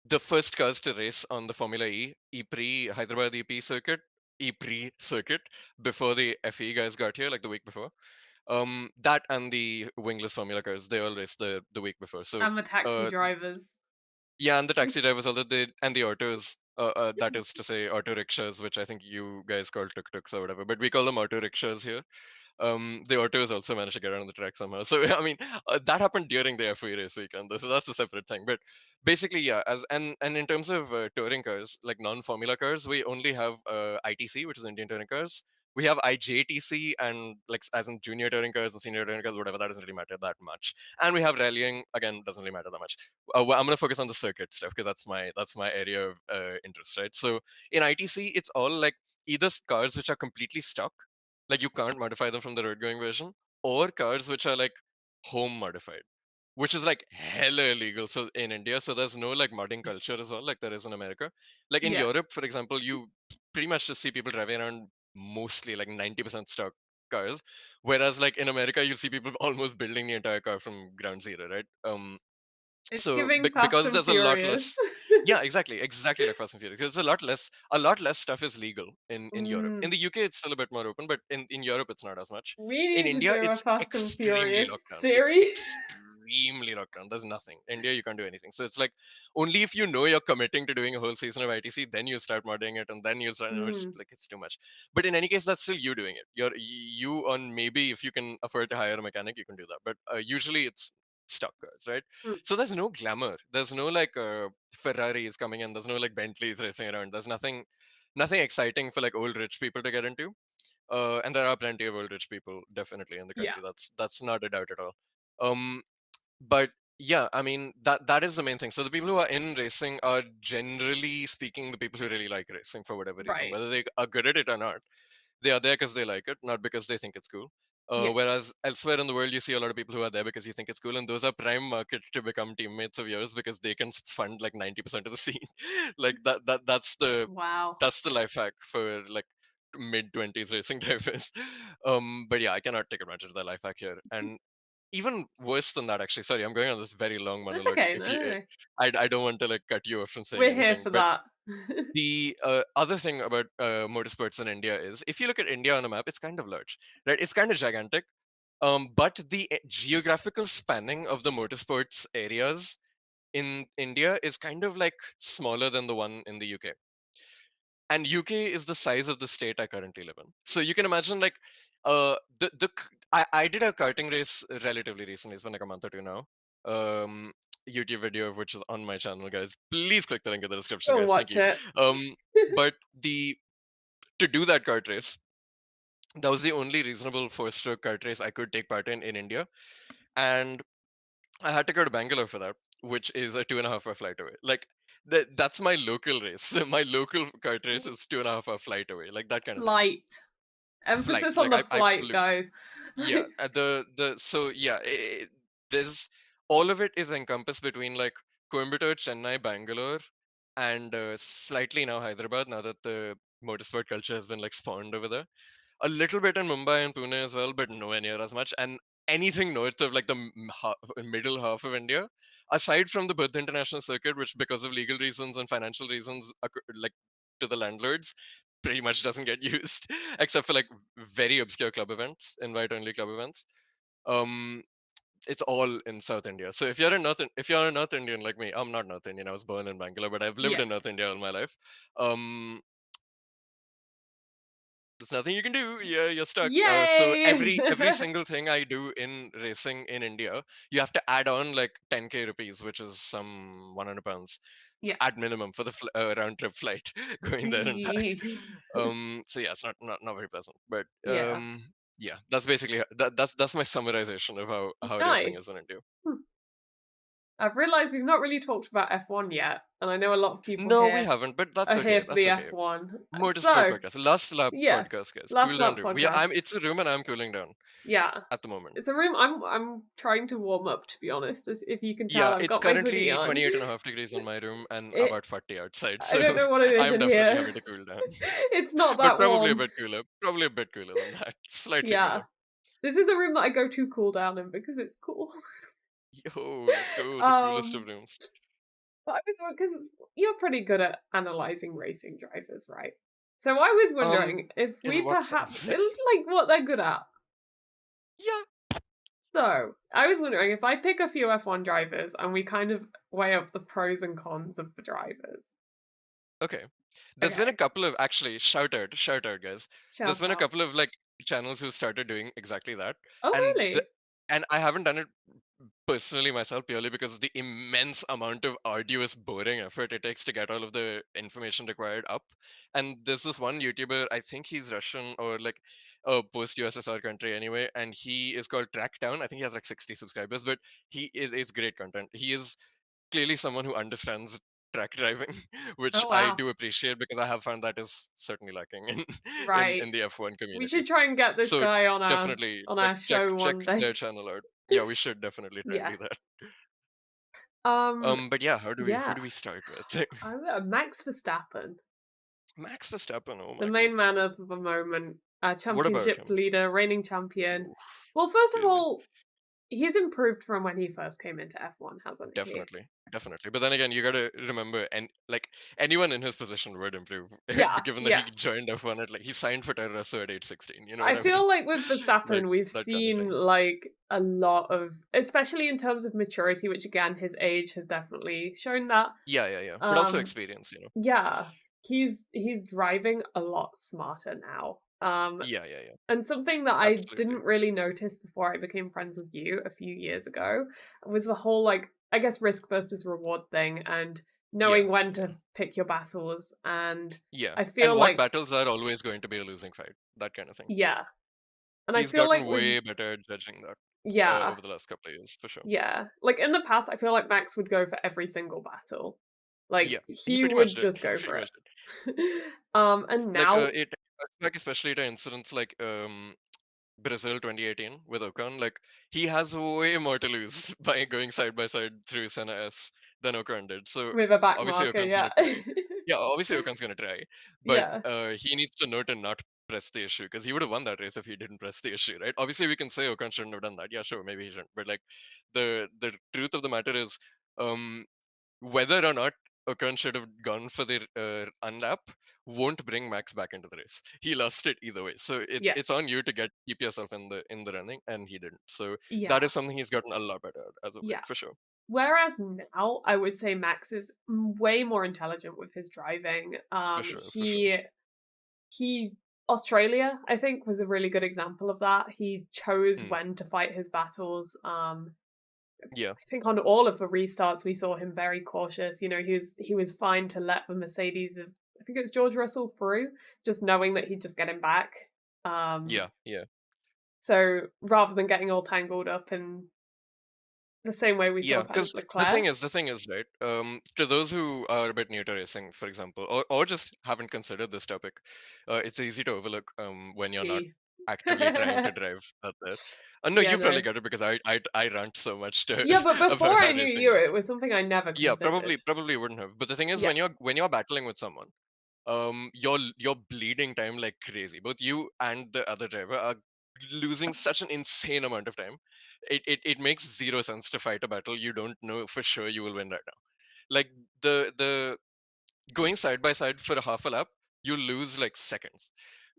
Speaker 2: the first cars to race on the Formula E-Prix Hyderabad EP circuit, E-Prix circuit, before the FE guys got here, like the week before. That and the wingless Formula cars, they all raced the week before. So,
Speaker 1: And the taxi
Speaker 2: uh,
Speaker 1: drivers.
Speaker 2: yeah, and the taxi drivers, although they and the autos, that is to say, auto rickshaws, which I think you guys call tuk-tuks or whatever, but we call them auto rickshaws here. The autos also managed to get on the track somehow. So I mean, that happened during the FA race weekend, so that's a separate thing. But basically, yeah. As and in terms of touring cars, like non-formula cars, we only have ITC, which is Indian Touring Cars. We have IJTC and like as in junior touring cars and senior touring cars, whatever. That doesn't really matter that much. And we have rallying, again, doesn't really matter that much. Well, I'm gonna focus on the circuit stuff because that's my area of interest, right? So in ITC, it's all like either cars which are completely stuck, like you can't modify them from the road going version, or cars which are like home modified, which is like hella illegal. So in India, so there's no like modding culture as well, like there is in America. Like in
Speaker 1: Yeah.
Speaker 2: Europe, for example, you pretty much just see people driving around mostly like 90% stock cars, whereas like in America, you'll see people almost building the entire car from ground zero, right?
Speaker 1: It's
Speaker 2: So
Speaker 1: giving Fast
Speaker 2: because
Speaker 1: and
Speaker 2: there's a lot
Speaker 1: Furious.
Speaker 2: less, yeah, exactly like Fast and Furious. Because a lot less stuff is legal in Europe. In
Speaker 1: Mm.
Speaker 2: the UK, it's still a bit more open, but in Europe, it's not as much.
Speaker 1: We
Speaker 2: In
Speaker 1: need to
Speaker 2: India,
Speaker 1: do a
Speaker 2: it's
Speaker 1: Fast and
Speaker 2: extremely
Speaker 1: Furious
Speaker 2: locked down. It's
Speaker 1: series.
Speaker 2: extremely locked down. There's nothing. India, you can't do anything. So it's like only if you know you're committing to doing a whole season of ITC, then you start modding it, and then you'll start. No, it's
Speaker 1: Mm,
Speaker 2: like it's too much. But in any case, that's still you doing it. You on maybe if you can afford to hire a mechanic, you can do that. But usually it's stock cars, right?
Speaker 1: mm,
Speaker 2: So there's no glamour. There's no like Ferraris coming in. There's no like Bentleys racing around. There's nothing exciting for like old rich people to get into. And there are plenty of old rich people definitely in the
Speaker 1: yeah,
Speaker 2: country. That's not a doubt at all. Um, but yeah, I mean that is the main thing. So the people who are in racing are generally speaking the people who really like racing for whatever reason,
Speaker 1: right.
Speaker 2: whether they are good at it or not. They are there because they like it, not because they think it's cool.
Speaker 1: Yeah,
Speaker 2: Whereas elsewhere in the world, you see a lot of people who are there because you think it's cool, and those are prime markets to become teammates of yours because they can fund like 90% of the scene. Like
Speaker 1: wow.
Speaker 2: that's the life hack for like mid 20s racing drivers. But yeah, I cannot take advantage of that life hack here. And even worse than that, actually. Sorry, I'm going on this very long
Speaker 1: That's
Speaker 2: monologue.
Speaker 1: okay.
Speaker 2: If
Speaker 1: No,
Speaker 2: you,
Speaker 1: no, no.
Speaker 2: I don't want to like cut you off from saying
Speaker 1: We're here
Speaker 2: anything,
Speaker 1: for
Speaker 2: but
Speaker 1: that.
Speaker 2: the other thing about motorsports in India is if you look at India on a map, it's kind of large, right? It's kind of gigantic. But the geographical spanning of the motorsports areas in India is kind of like smaller than the one in the UK. And UK is the size of the state I currently live in. So you can imagine like I did a karting race relatively recently. It's been like a month or two now. Um, YouTube video of which is on my channel, guys. Please click the link in the description,
Speaker 1: Go and
Speaker 2: guys. Thank
Speaker 1: watch
Speaker 2: you.
Speaker 1: it.
Speaker 2: But the to do that kart race, that was the only reasonable four-stroke kart race I could take part in India, and I had to go to Bangalore for that, which is a 2.5 hour flight away. Like that's my local race. My local kart race is 2.5 hour flight away, like that kind of thing.
Speaker 1: Flight.
Speaker 2: Flight,
Speaker 1: Emphasis on
Speaker 2: like
Speaker 1: the
Speaker 2: I
Speaker 1: flight,
Speaker 2: flew.
Speaker 1: guys.
Speaker 2: Yeah, the so yeah, there's all of it is encompassed between like Coimbatore, Chennai, Bangalore, and slightly now Hyderabad. Now that the motorsport culture has been like spawned over there, a little bit in Mumbai and Pune as well, but nowhere near as much. And anything north of like the middle half of India, aside from the Buddha International Circuit, which because of legal reasons and financial reasons, like to the landlords, pretty much doesn't get used, except for like very obscure club events, invite-only club events. Um, it's all in South India. So if you're a North Indian like me, I'm not North Indian. I was born in Bangalore, but I've lived
Speaker 1: Yeah.
Speaker 2: in North India all my life. Um, there's nothing you can do. Yeah, you're stuck. So
Speaker 1: Yay!
Speaker 2: every single thing I do in racing in India, you have to add on like 10k rupees, which is some 100 pounds
Speaker 1: Yeah.
Speaker 2: at minimum for the round trip flight going there and back.
Speaker 1: Jeez.
Speaker 2: So yeah, it's not very pleasant. But
Speaker 1: Yeah.
Speaker 2: yeah, that's basically that's my summarization of how racing is
Speaker 1: Nice.
Speaker 2: in India.
Speaker 1: Hmm. I've realised we've not really talked about F1 yet, and I know a lot of people
Speaker 2: No, we
Speaker 1: here
Speaker 2: haven't, but that's
Speaker 1: are here
Speaker 2: okay.
Speaker 1: for
Speaker 2: That's
Speaker 1: the
Speaker 2: okay.
Speaker 1: F1.
Speaker 2: Motorsport
Speaker 1: So,
Speaker 2: podcast, last lap
Speaker 1: yes,
Speaker 2: podcast, guys.
Speaker 1: Last
Speaker 2: Cool down
Speaker 1: Lap
Speaker 2: room.
Speaker 1: podcast.
Speaker 2: It's a room and I'm cooling down
Speaker 1: Yeah.
Speaker 2: at the moment.
Speaker 1: It's a room I'm trying to warm up, to be honest. As if you can tell,
Speaker 2: Yeah,
Speaker 1: I've
Speaker 2: it's
Speaker 1: got my hoodie
Speaker 2: currently
Speaker 1: on.
Speaker 2: 28.5 degrees in my room and
Speaker 1: It
Speaker 2: about 40 outside,
Speaker 1: I
Speaker 2: so
Speaker 1: don't know what it is
Speaker 2: I'm
Speaker 1: in
Speaker 2: definitely
Speaker 1: here.
Speaker 2: having to cool down.
Speaker 1: It's not
Speaker 2: But
Speaker 1: that warm.
Speaker 2: probably a bit cooler than that. Slightly
Speaker 1: Yeah.
Speaker 2: cooler.
Speaker 1: This is the room that I go to cool down in because it's cool.
Speaker 2: Yo, let's go, the coolest of
Speaker 1: Um,
Speaker 2: rooms.
Speaker 1: but I was because you're pretty good at analyzing racing drivers, right? So I was wondering if we
Speaker 2: In what
Speaker 1: perhaps
Speaker 2: sense?
Speaker 1: like what they're good at.
Speaker 2: Yeah,
Speaker 1: So I was wondering if I pick a few F1 drivers and we kind of weigh up the pros and cons of the drivers.
Speaker 2: okay. There's been a
Speaker 1: Okay,
Speaker 2: couple of actually shout out, guys. There's
Speaker 1: shout
Speaker 2: been a
Speaker 1: out.
Speaker 2: couple of like channels who started doing exactly that,
Speaker 1: Oh,
Speaker 2: and
Speaker 1: really?
Speaker 2: and I haven't done it personally myself purely because of the immense amount of arduous boring effort it takes to get all of the information required up. And there's this one YouTuber, I think he's Russian or like a post USSR country anyway, and he is called Trackdown. I think he has like 60 subscribers, but he is it's great content. He is clearly someone who understands track driving, which
Speaker 1: Oh,
Speaker 2: I
Speaker 1: wow.
Speaker 2: do appreciate because I have found that is certainly lacking in
Speaker 1: Right.
Speaker 2: in the F1
Speaker 1: We
Speaker 2: community.
Speaker 1: should try and get this
Speaker 2: So
Speaker 1: guy
Speaker 2: definitely
Speaker 1: on
Speaker 2: like
Speaker 1: our show
Speaker 2: check
Speaker 1: one day.
Speaker 2: their channel out. Yeah, we should definitely try and do
Speaker 1: Yes.
Speaker 2: that.
Speaker 1: Um.
Speaker 2: But yeah, who
Speaker 1: Yeah.
Speaker 2: do we start with?
Speaker 1: Max Verstappen,
Speaker 2: Max Verstappen. Oh
Speaker 1: the
Speaker 2: my god,
Speaker 1: main man of the moment,
Speaker 2: what about
Speaker 1: championship
Speaker 2: him?
Speaker 1: leader, reigning champion.
Speaker 2: Oof,
Speaker 1: Well, first of
Speaker 2: crazy.
Speaker 1: all, he's improved from when he first came into F1, hasn't he?
Speaker 2: Definitely, definitely. But then again, you gotta remember, and like anyone in his position would improve,
Speaker 1: Yeah,
Speaker 2: given that
Speaker 1: yeah.
Speaker 2: he joined F1 at like he signed for Toro Rosso at age 16. You know what
Speaker 1: I
Speaker 2: I mean?
Speaker 1: feel like with
Speaker 2: Like
Speaker 1: Verstappen, we've
Speaker 2: that kind of
Speaker 1: seen
Speaker 2: thing.
Speaker 1: like a lot of, especially in terms of maturity, which again, his age has definitely shown that.
Speaker 2: Yeah, yeah, yeah. But also
Speaker 1: Um,
Speaker 2: experience, you know.
Speaker 1: yeah, he's driving a lot smarter now.
Speaker 2: Yeah, yeah, yeah.
Speaker 1: And something that I
Speaker 2: Absolutely.
Speaker 1: didn't really notice before I became friends with you a few years ago was the whole like I guess risk versus reward thing and
Speaker 2: Yeah,
Speaker 1: knowing when
Speaker 2: yeah,
Speaker 1: to pick your battles. And
Speaker 2: yeah.
Speaker 1: I
Speaker 2: And
Speaker 1: feel
Speaker 2: what
Speaker 1: like
Speaker 2: battles are always going to be a losing fight? That kind of thing.
Speaker 1: yeah, and I
Speaker 2: He's
Speaker 1: feel like
Speaker 2: gotten
Speaker 1: with
Speaker 2: way better at judging that
Speaker 1: yeah,
Speaker 2: over the last couple of years, for sure.
Speaker 1: yeah, like in the past, I feel like Max would go for every single battle.
Speaker 2: Yeah,
Speaker 1: Like
Speaker 2: he
Speaker 1: he
Speaker 2: pretty much
Speaker 1: would
Speaker 2: did.
Speaker 1: just
Speaker 2: He
Speaker 1: go
Speaker 2: pretty
Speaker 1: for
Speaker 2: much did.
Speaker 1: it. And
Speaker 2: Like
Speaker 1: now
Speaker 2: like especially to incidents like Brazil 2018 with Ocon, like he has way more to lose by going side by side through Senna S than Ocon did. So
Speaker 1: with a back
Speaker 2: obviously
Speaker 1: marker,
Speaker 2: Ocon's
Speaker 1: yeah,
Speaker 2: gonna try. Yeah, obviously Ocon's gonna try, but
Speaker 1: yeah,
Speaker 2: he needs to know to not press the issue because he would have won that race if he didn't press the issue, right? Obviously, we can say Ocon shouldn't have done that. Yeah, sure, maybe he shouldn't, but like the truth of the matter is, um, whether or not Ocon should have gone for the unlap won't bring Max back into the race. He lost it either way. So
Speaker 1: yeah,
Speaker 2: it's on you to keep yourself in the running, and he didn't. So that
Speaker 1: yeah,
Speaker 2: is something he's gotten a lot better at as of late,
Speaker 1: yeah.
Speaker 2: for sure.
Speaker 1: Whereas now, I would say Max is way more intelligent with his driving.
Speaker 2: For sure, for sure.
Speaker 1: He Australia, I think, was a really good example of that. He chose
Speaker 2: Mm,
Speaker 1: when to fight his battles.
Speaker 2: yeah,
Speaker 1: I think on all of the restarts, we saw him very cautious. You know, he was fine to let the Mercedes of I think it's George Russell through, just knowing that he'd just get him back. Um,
Speaker 2: yeah, yeah.
Speaker 1: so rather than getting all tangled up in the same way we saw
Speaker 2: Yeah,
Speaker 1: kind of
Speaker 2: because
Speaker 1: Leclerc.
Speaker 2: the thing is, right? To those who are a bit new to racing, for example, or just haven't considered this topic, it's easy to overlook when you're not
Speaker 1: He
Speaker 2: actively trying to drive out there. No,
Speaker 1: Yeah,
Speaker 2: you probably
Speaker 1: no.
Speaker 2: get it because I rant so much to
Speaker 1: Yeah, but before
Speaker 2: about
Speaker 1: I
Speaker 2: how
Speaker 1: knew
Speaker 2: racing
Speaker 1: you, it
Speaker 2: works.
Speaker 1: was something I never
Speaker 2: Yeah,
Speaker 1: considered.
Speaker 2: probably wouldn't have. But the thing is,
Speaker 1: Yeah.
Speaker 2: when you're battling with someone, you're bleeding time like crazy. Both you and the other driver are losing such an insane amount of time. It makes zero sense to fight a battle you don't know for sure you will win right now. Like the going side by side for a half a lap, you lose like seconds.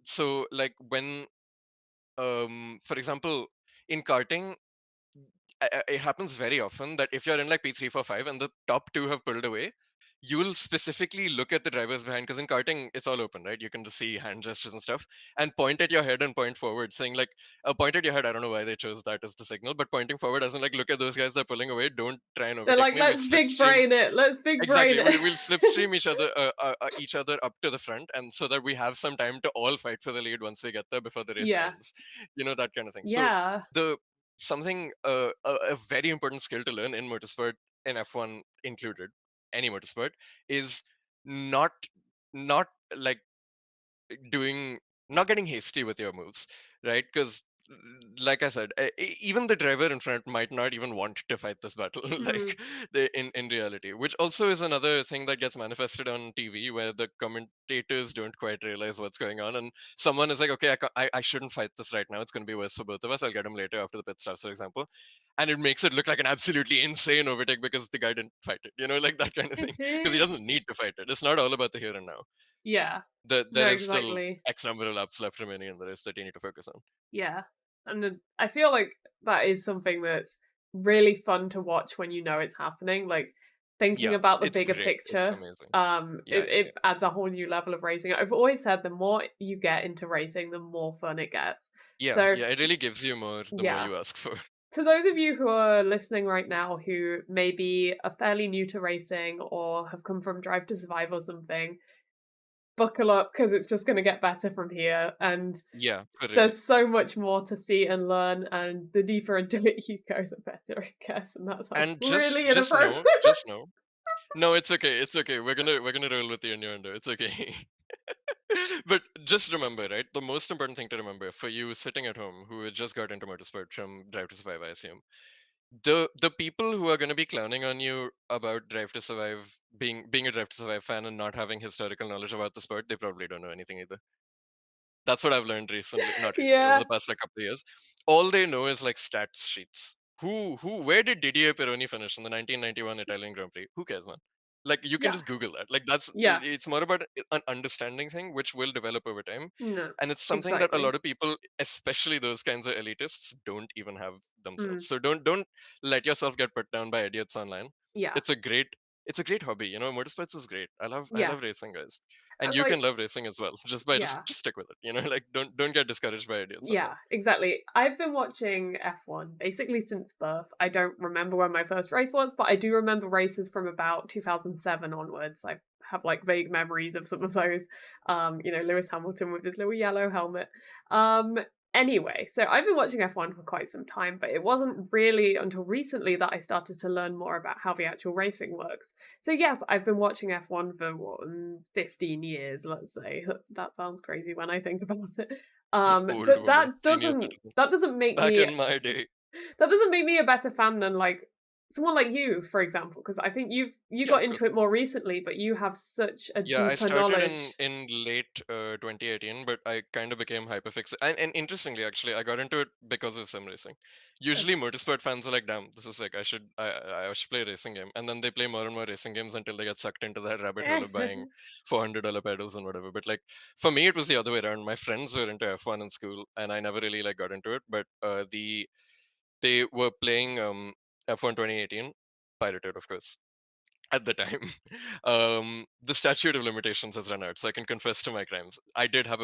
Speaker 2: So like when for example in karting, it happens very often that if you're in like P3, 4, 5 and the top two have pulled away, you'll specifically look at the drivers behind because in karting it's all open, right? You can just see hand gestures and stuff and point at your head and point forward, saying like, point at your head. I don't know why they chose that as the signal, but pointing forward as in like, look at those guys that are pulling away. Don't try and
Speaker 1: They're
Speaker 2: overtake
Speaker 1: like,
Speaker 2: me. We'll
Speaker 1: "Let's big
Speaker 2: slipstream.
Speaker 1: brain it. Let's big brain
Speaker 2: Exactly.
Speaker 1: it."
Speaker 2: We'll slipstream each other up to the front, and so that we have some time to all fight for the lead once we get there before the race
Speaker 1: Yeah.
Speaker 2: ends. You know, that kind of thing. So
Speaker 1: Yeah.
Speaker 2: the something a very important skill to learn in motorsport, in F1 included, any motorsport, is not not like doing not getting hasty with your moves, right? Because like I said, even the driver in front might not even want to fight this battle,
Speaker 1: Mhm.
Speaker 2: like in reality, which also is another thing that gets manifested on TV, where the commentators don't quite realize what's going on, and someone is like, "Okay, I shouldn't fight this right now. It's going to be worse for both of us. I'll get him later after the pit stops, for example," and it makes it look like an absolutely insane overtake because the guy didn't fight it, like that kind of thing, because he doesn't need to fight it. It's not all about the here and now.
Speaker 1: Yeah.
Speaker 2: There
Speaker 1: No,
Speaker 2: is still
Speaker 1: exactly.
Speaker 2: X number of laps left remaining in the race that you need to focus on.
Speaker 1: Yeah. And then I feel like that is something that's really fun to watch when you know it's happening, like, thinking
Speaker 2: Yeah,
Speaker 1: about the
Speaker 2: it's
Speaker 1: bigger
Speaker 2: great. It's
Speaker 1: picture,
Speaker 2: amazing.
Speaker 1: it
Speaker 2: Yeah, yeah,
Speaker 1: it
Speaker 2: yeah.
Speaker 1: adds a whole new level of racing. I've always said the more you get into racing, the more fun it gets.
Speaker 2: Yeah,
Speaker 1: So,
Speaker 2: yeah, it really gives you more the more
Speaker 1: yeah.
Speaker 2: you ask for.
Speaker 1: To those of you who are listening right now who maybe are fairly new to racing or have come from Drive to Survive or something, buckle up because it's just gonna get better from here, and
Speaker 2: Yeah, for real.
Speaker 1: there's so much more to see and learn, and the deeper into it you go, the better it gets, and that sounds
Speaker 2: And
Speaker 1: really inappropriate.
Speaker 2: just know. No, it's okay. It's okay. We're gonna roll with the innuendo. It's okay. But just remember, right? The most important thing to remember for you sitting at home who just got into motorsport from Drive to Survive, I assume, the people who are going to be clowning on you about Drive to Survive, being a Drive to Survive fan and not having historical knowledge about the sport, they probably don't know anything either. That's what I've learned recently, not recently, over
Speaker 1: Yeah,
Speaker 2: the past like couple of years. All they know is like stats sheets. where did Didier Pironi finish in the 1991 Italian Grand Prix? Who cares, man? Like you can
Speaker 1: Yeah.
Speaker 2: just Google that. Like that's
Speaker 1: Yeah.
Speaker 2: it's more about an understanding thing which will develop over time,
Speaker 1: No.
Speaker 2: and it's something that a
Speaker 1: Exactly.
Speaker 2: lot of people, especially those kinds of elitists, don't even have themselves.
Speaker 1: Mm.
Speaker 2: So don't let yourself get put down by idiots online.
Speaker 1: Yeah.
Speaker 2: It's a great it's a great hobby. Motorsports is great. I
Speaker 1: Yeah.
Speaker 2: love racing, guys, and
Speaker 1: And
Speaker 2: you can
Speaker 1: like,
Speaker 2: love racing as well.
Speaker 1: yeah.
Speaker 2: Just stick with it. Like don't get discouraged by idiots
Speaker 1: Yeah,
Speaker 2: online.
Speaker 1: exactly. I've been watching F1 basically since birth. I don't remember when my first race was, but I do remember races from about 2007 onwards. I have like vague memories of some of those. Lewis Hamilton with his little yellow helmet. Um, anyway, so I've been watching F1 for quite some time, but it wasn't really until recently that I started to learn more about how the actual racing works. So yes, I've been watching F1 for 15 years, let's say. That sounds crazy when I think about it.
Speaker 2: Old
Speaker 1: But
Speaker 2: woman,
Speaker 1: that
Speaker 2: senior
Speaker 1: doesn't
Speaker 2: citizen.
Speaker 1: that doesn't make
Speaker 2: Back
Speaker 1: me
Speaker 2: in my day,
Speaker 1: a better fan than like someone like you, for example, because I think you
Speaker 2: yeah,
Speaker 1: got
Speaker 2: of course.
Speaker 1: into it more recently, but you have such a
Speaker 2: Yeah, I
Speaker 1: deeper
Speaker 2: started in
Speaker 1: knowledge.
Speaker 2: in late 2018, but I kind of became hyperfixated. And interestingly, actually, I got into it because of sim racing.
Speaker 1: Uh,
Speaker 2: Usually, motorsport fans are like, "Damn, this is sick. I should play a racing game." And then they play more and more racing games until they get sucked into that rabbit hole of buying $400 pedals and whatever. But like for me, it was the other way around. My friends were into F1 in school, and I never really like got into it. But they were playing F1 2018, pirated, of course, at the time. The statute of limitations has run out, so I can confess to my crimes. They did have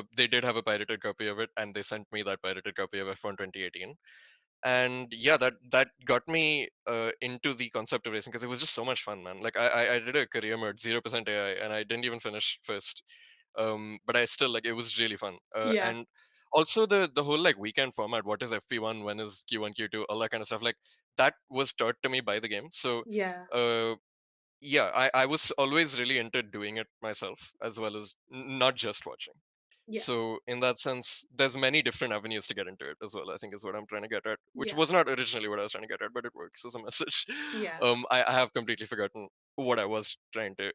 Speaker 2: a pirated copy of it, and they sent me that pirated copy of F1 2018. And yeah, that got me into the concept of racing because it was just so much fun, man. Like I did a career mode 0% AI, and I didn't even finish first. But I still like it was really fun.
Speaker 1: yeah,
Speaker 2: And also the whole like weekend format. What is FP1? When is Q1, Q2? All that kind of stuff. Like that was taught to me by the game. So
Speaker 1: yeah,
Speaker 2: uh, yeah, I was always really into doing it myself as well as not just watching.
Speaker 1: yeah,
Speaker 2: So in that sense, there's many different avenues to get into it as well, I think is what I'm trying to get at, which
Speaker 1: yeah,
Speaker 2: was not originally what I was trying to get at, but it works as a message.
Speaker 1: yeah.
Speaker 2: I have completely forgotten what I was trying to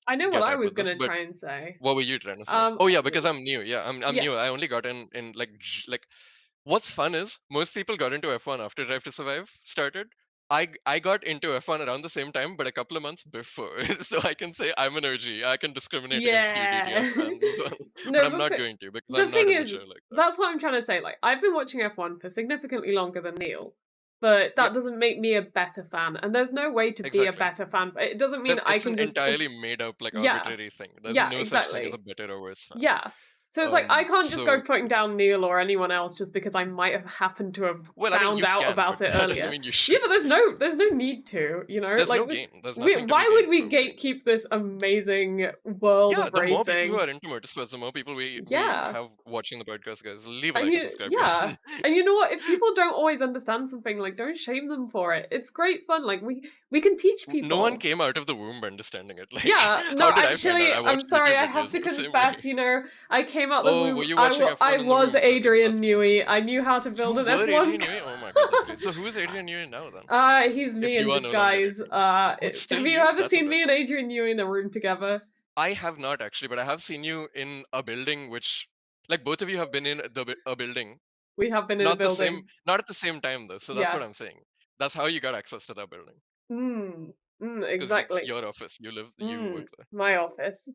Speaker 1: I know what
Speaker 2: get
Speaker 1: I
Speaker 2: at
Speaker 1: was
Speaker 2: with this,
Speaker 1: gonna
Speaker 2: but
Speaker 1: try and say.
Speaker 2: what were you trying to say?
Speaker 1: Um,
Speaker 2: Oh yeah, because I'm new. Yeah, I'm
Speaker 1: yeah,
Speaker 2: new. I only got in like like what's fun is most people got into F1 after Drive to Survive started. I got into F1 around the same time, but a couple of months before. So I can say I'm an OG. I can discriminate against you
Speaker 1: yeah.
Speaker 2: DTS fans as well. But
Speaker 1: No,
Speaker 2: I'm not going to because
Speaker 1: the
Speaker 2: I'm not
Speaker 1: thing is,
Speaker 2: immature like that.
Speaker 1: that's what I'm trying to say. Like, I've been watching F1 for significantly longer than Neil, but
Speaker 2: Yeah,
Speaker 1: that doesn't make me a better fan. And there's no way to be a
Speaker 2: exactly.
Speaker 1: better fan. But it doesn't mean I
Speaker 2: It's an
Speaker 1: can just,
Speaker 2: entirely made up like
Speaker 1: yeah,
Speaker 2: arbitrary thing. There's
Speaker 1: yeah,
Speaker 2: no such thing as a
Speaker 1: exactly.
Speaker 2: better or worse fan.
Speaker 1: Yeah. So it's like I can't just go
Speaker 2: So
Speaker 1: putting
Speaker 2: yeah.
Speaker 1: down Neil or anyone else just because I might have happened to have
Speaker 2: Well, I mean
Speaker 1: found
Speaker 2: you
Speaker 1: out
Speaker 2: can, but
Speaker 1: about it
Speaker 2: that doesn't
Speaker 1: earlier.
Speaker 2: mean you
Speaker 1: Yeah,
Speaker 2: should.
Speaker 1: but there's no need to, you know?
Speaker 2: There's
Speaker 1: Like
Speaker 2: no gain. There's
Speaker 1: we
Speaker 2: nothing to be
Speaker 1: why would
Speaker 2: gained
Speaker 1: we
Speaker 2: from doing that.
Speaker 1: gatekeep this amazing world
Speaker 2: Yeah,
Speaker 1: of
Speaker 2: the more people who
Speaker 1: racing?
Speaker 2: are into motorsports, the more people we
Speaker 1: Yeah.
Speaker 2: have watching the podcast, guys. Leave a
Speaker 1: And
Speaker 2: like and
Speaker 1: you
Speaker 2: subscribe, guys.
Speaker 1: yeah. And you know what? If people don't always understand something, like, don't shame them for it. It's great fun. Like, we can teach
Speaker 2: No one
Speaker 1: people.
Speaker 2: came out of the womb understanding it. Like,
Speaker 1: Yeah, no,
Speaker 2: how did I find out?
Speaker 1: actually,
Speaker 2: I
Speaker 1: I'm
Speaker 2: watched
Speaker 1: sorry,
Speaker 2: YouTube
Speaker 1: I have
Speaker 2: videos
Speaker 1: to
Speaker 2: the same way.
Speaker 1: confess, I came out the
Speaker 2: Oh, were
Speaker 1: womb,
Speaker 2: you watching
Speaker 1: I
Speaker 2: F1 in the
Speaker 1: was
Speaker 2: womb? Okay,
Speaker 1: Adrian
Speaker 2: that's fine.
Speaker 1: Newey. I knew how to
Speaker 2: You
Speaker 1: build an
Speaker 2: were
Speaker 1: F1
Speaker 2: Adrian
Speaker 1: car.
Speaker 2: Newey? Oh my god, that's great. So who is Adrian Newey now then?
Speaker 1: He's me
Speaker 2: If
Speaker 1: in
Speaker 2: you are no longer
Speaker 1: disguise.
Speaker 2: Adrian. Oh, it's still
Speaker 1: Have you
Speaker 2: you?
Speaker 1: ever
Speaker 2: That's
Speaker 1: seen me and
Speaker 2: impressive.
Speaker 1: Adrian Newey in a room together?
Speaker 2: I have not actually, but I have seen you in a building which, like, both of you have been in a building.
Speaker 1: We have been in a building.
Speaker 2: Not at the same time though. So that's what I'm
Speaker 1: Yes.
Speaker 2: saying. That's how you got access to that building. Because it's
Speaker 1: Exactly.
Speaker 2: your office. You work there.
Speaker 1: My office.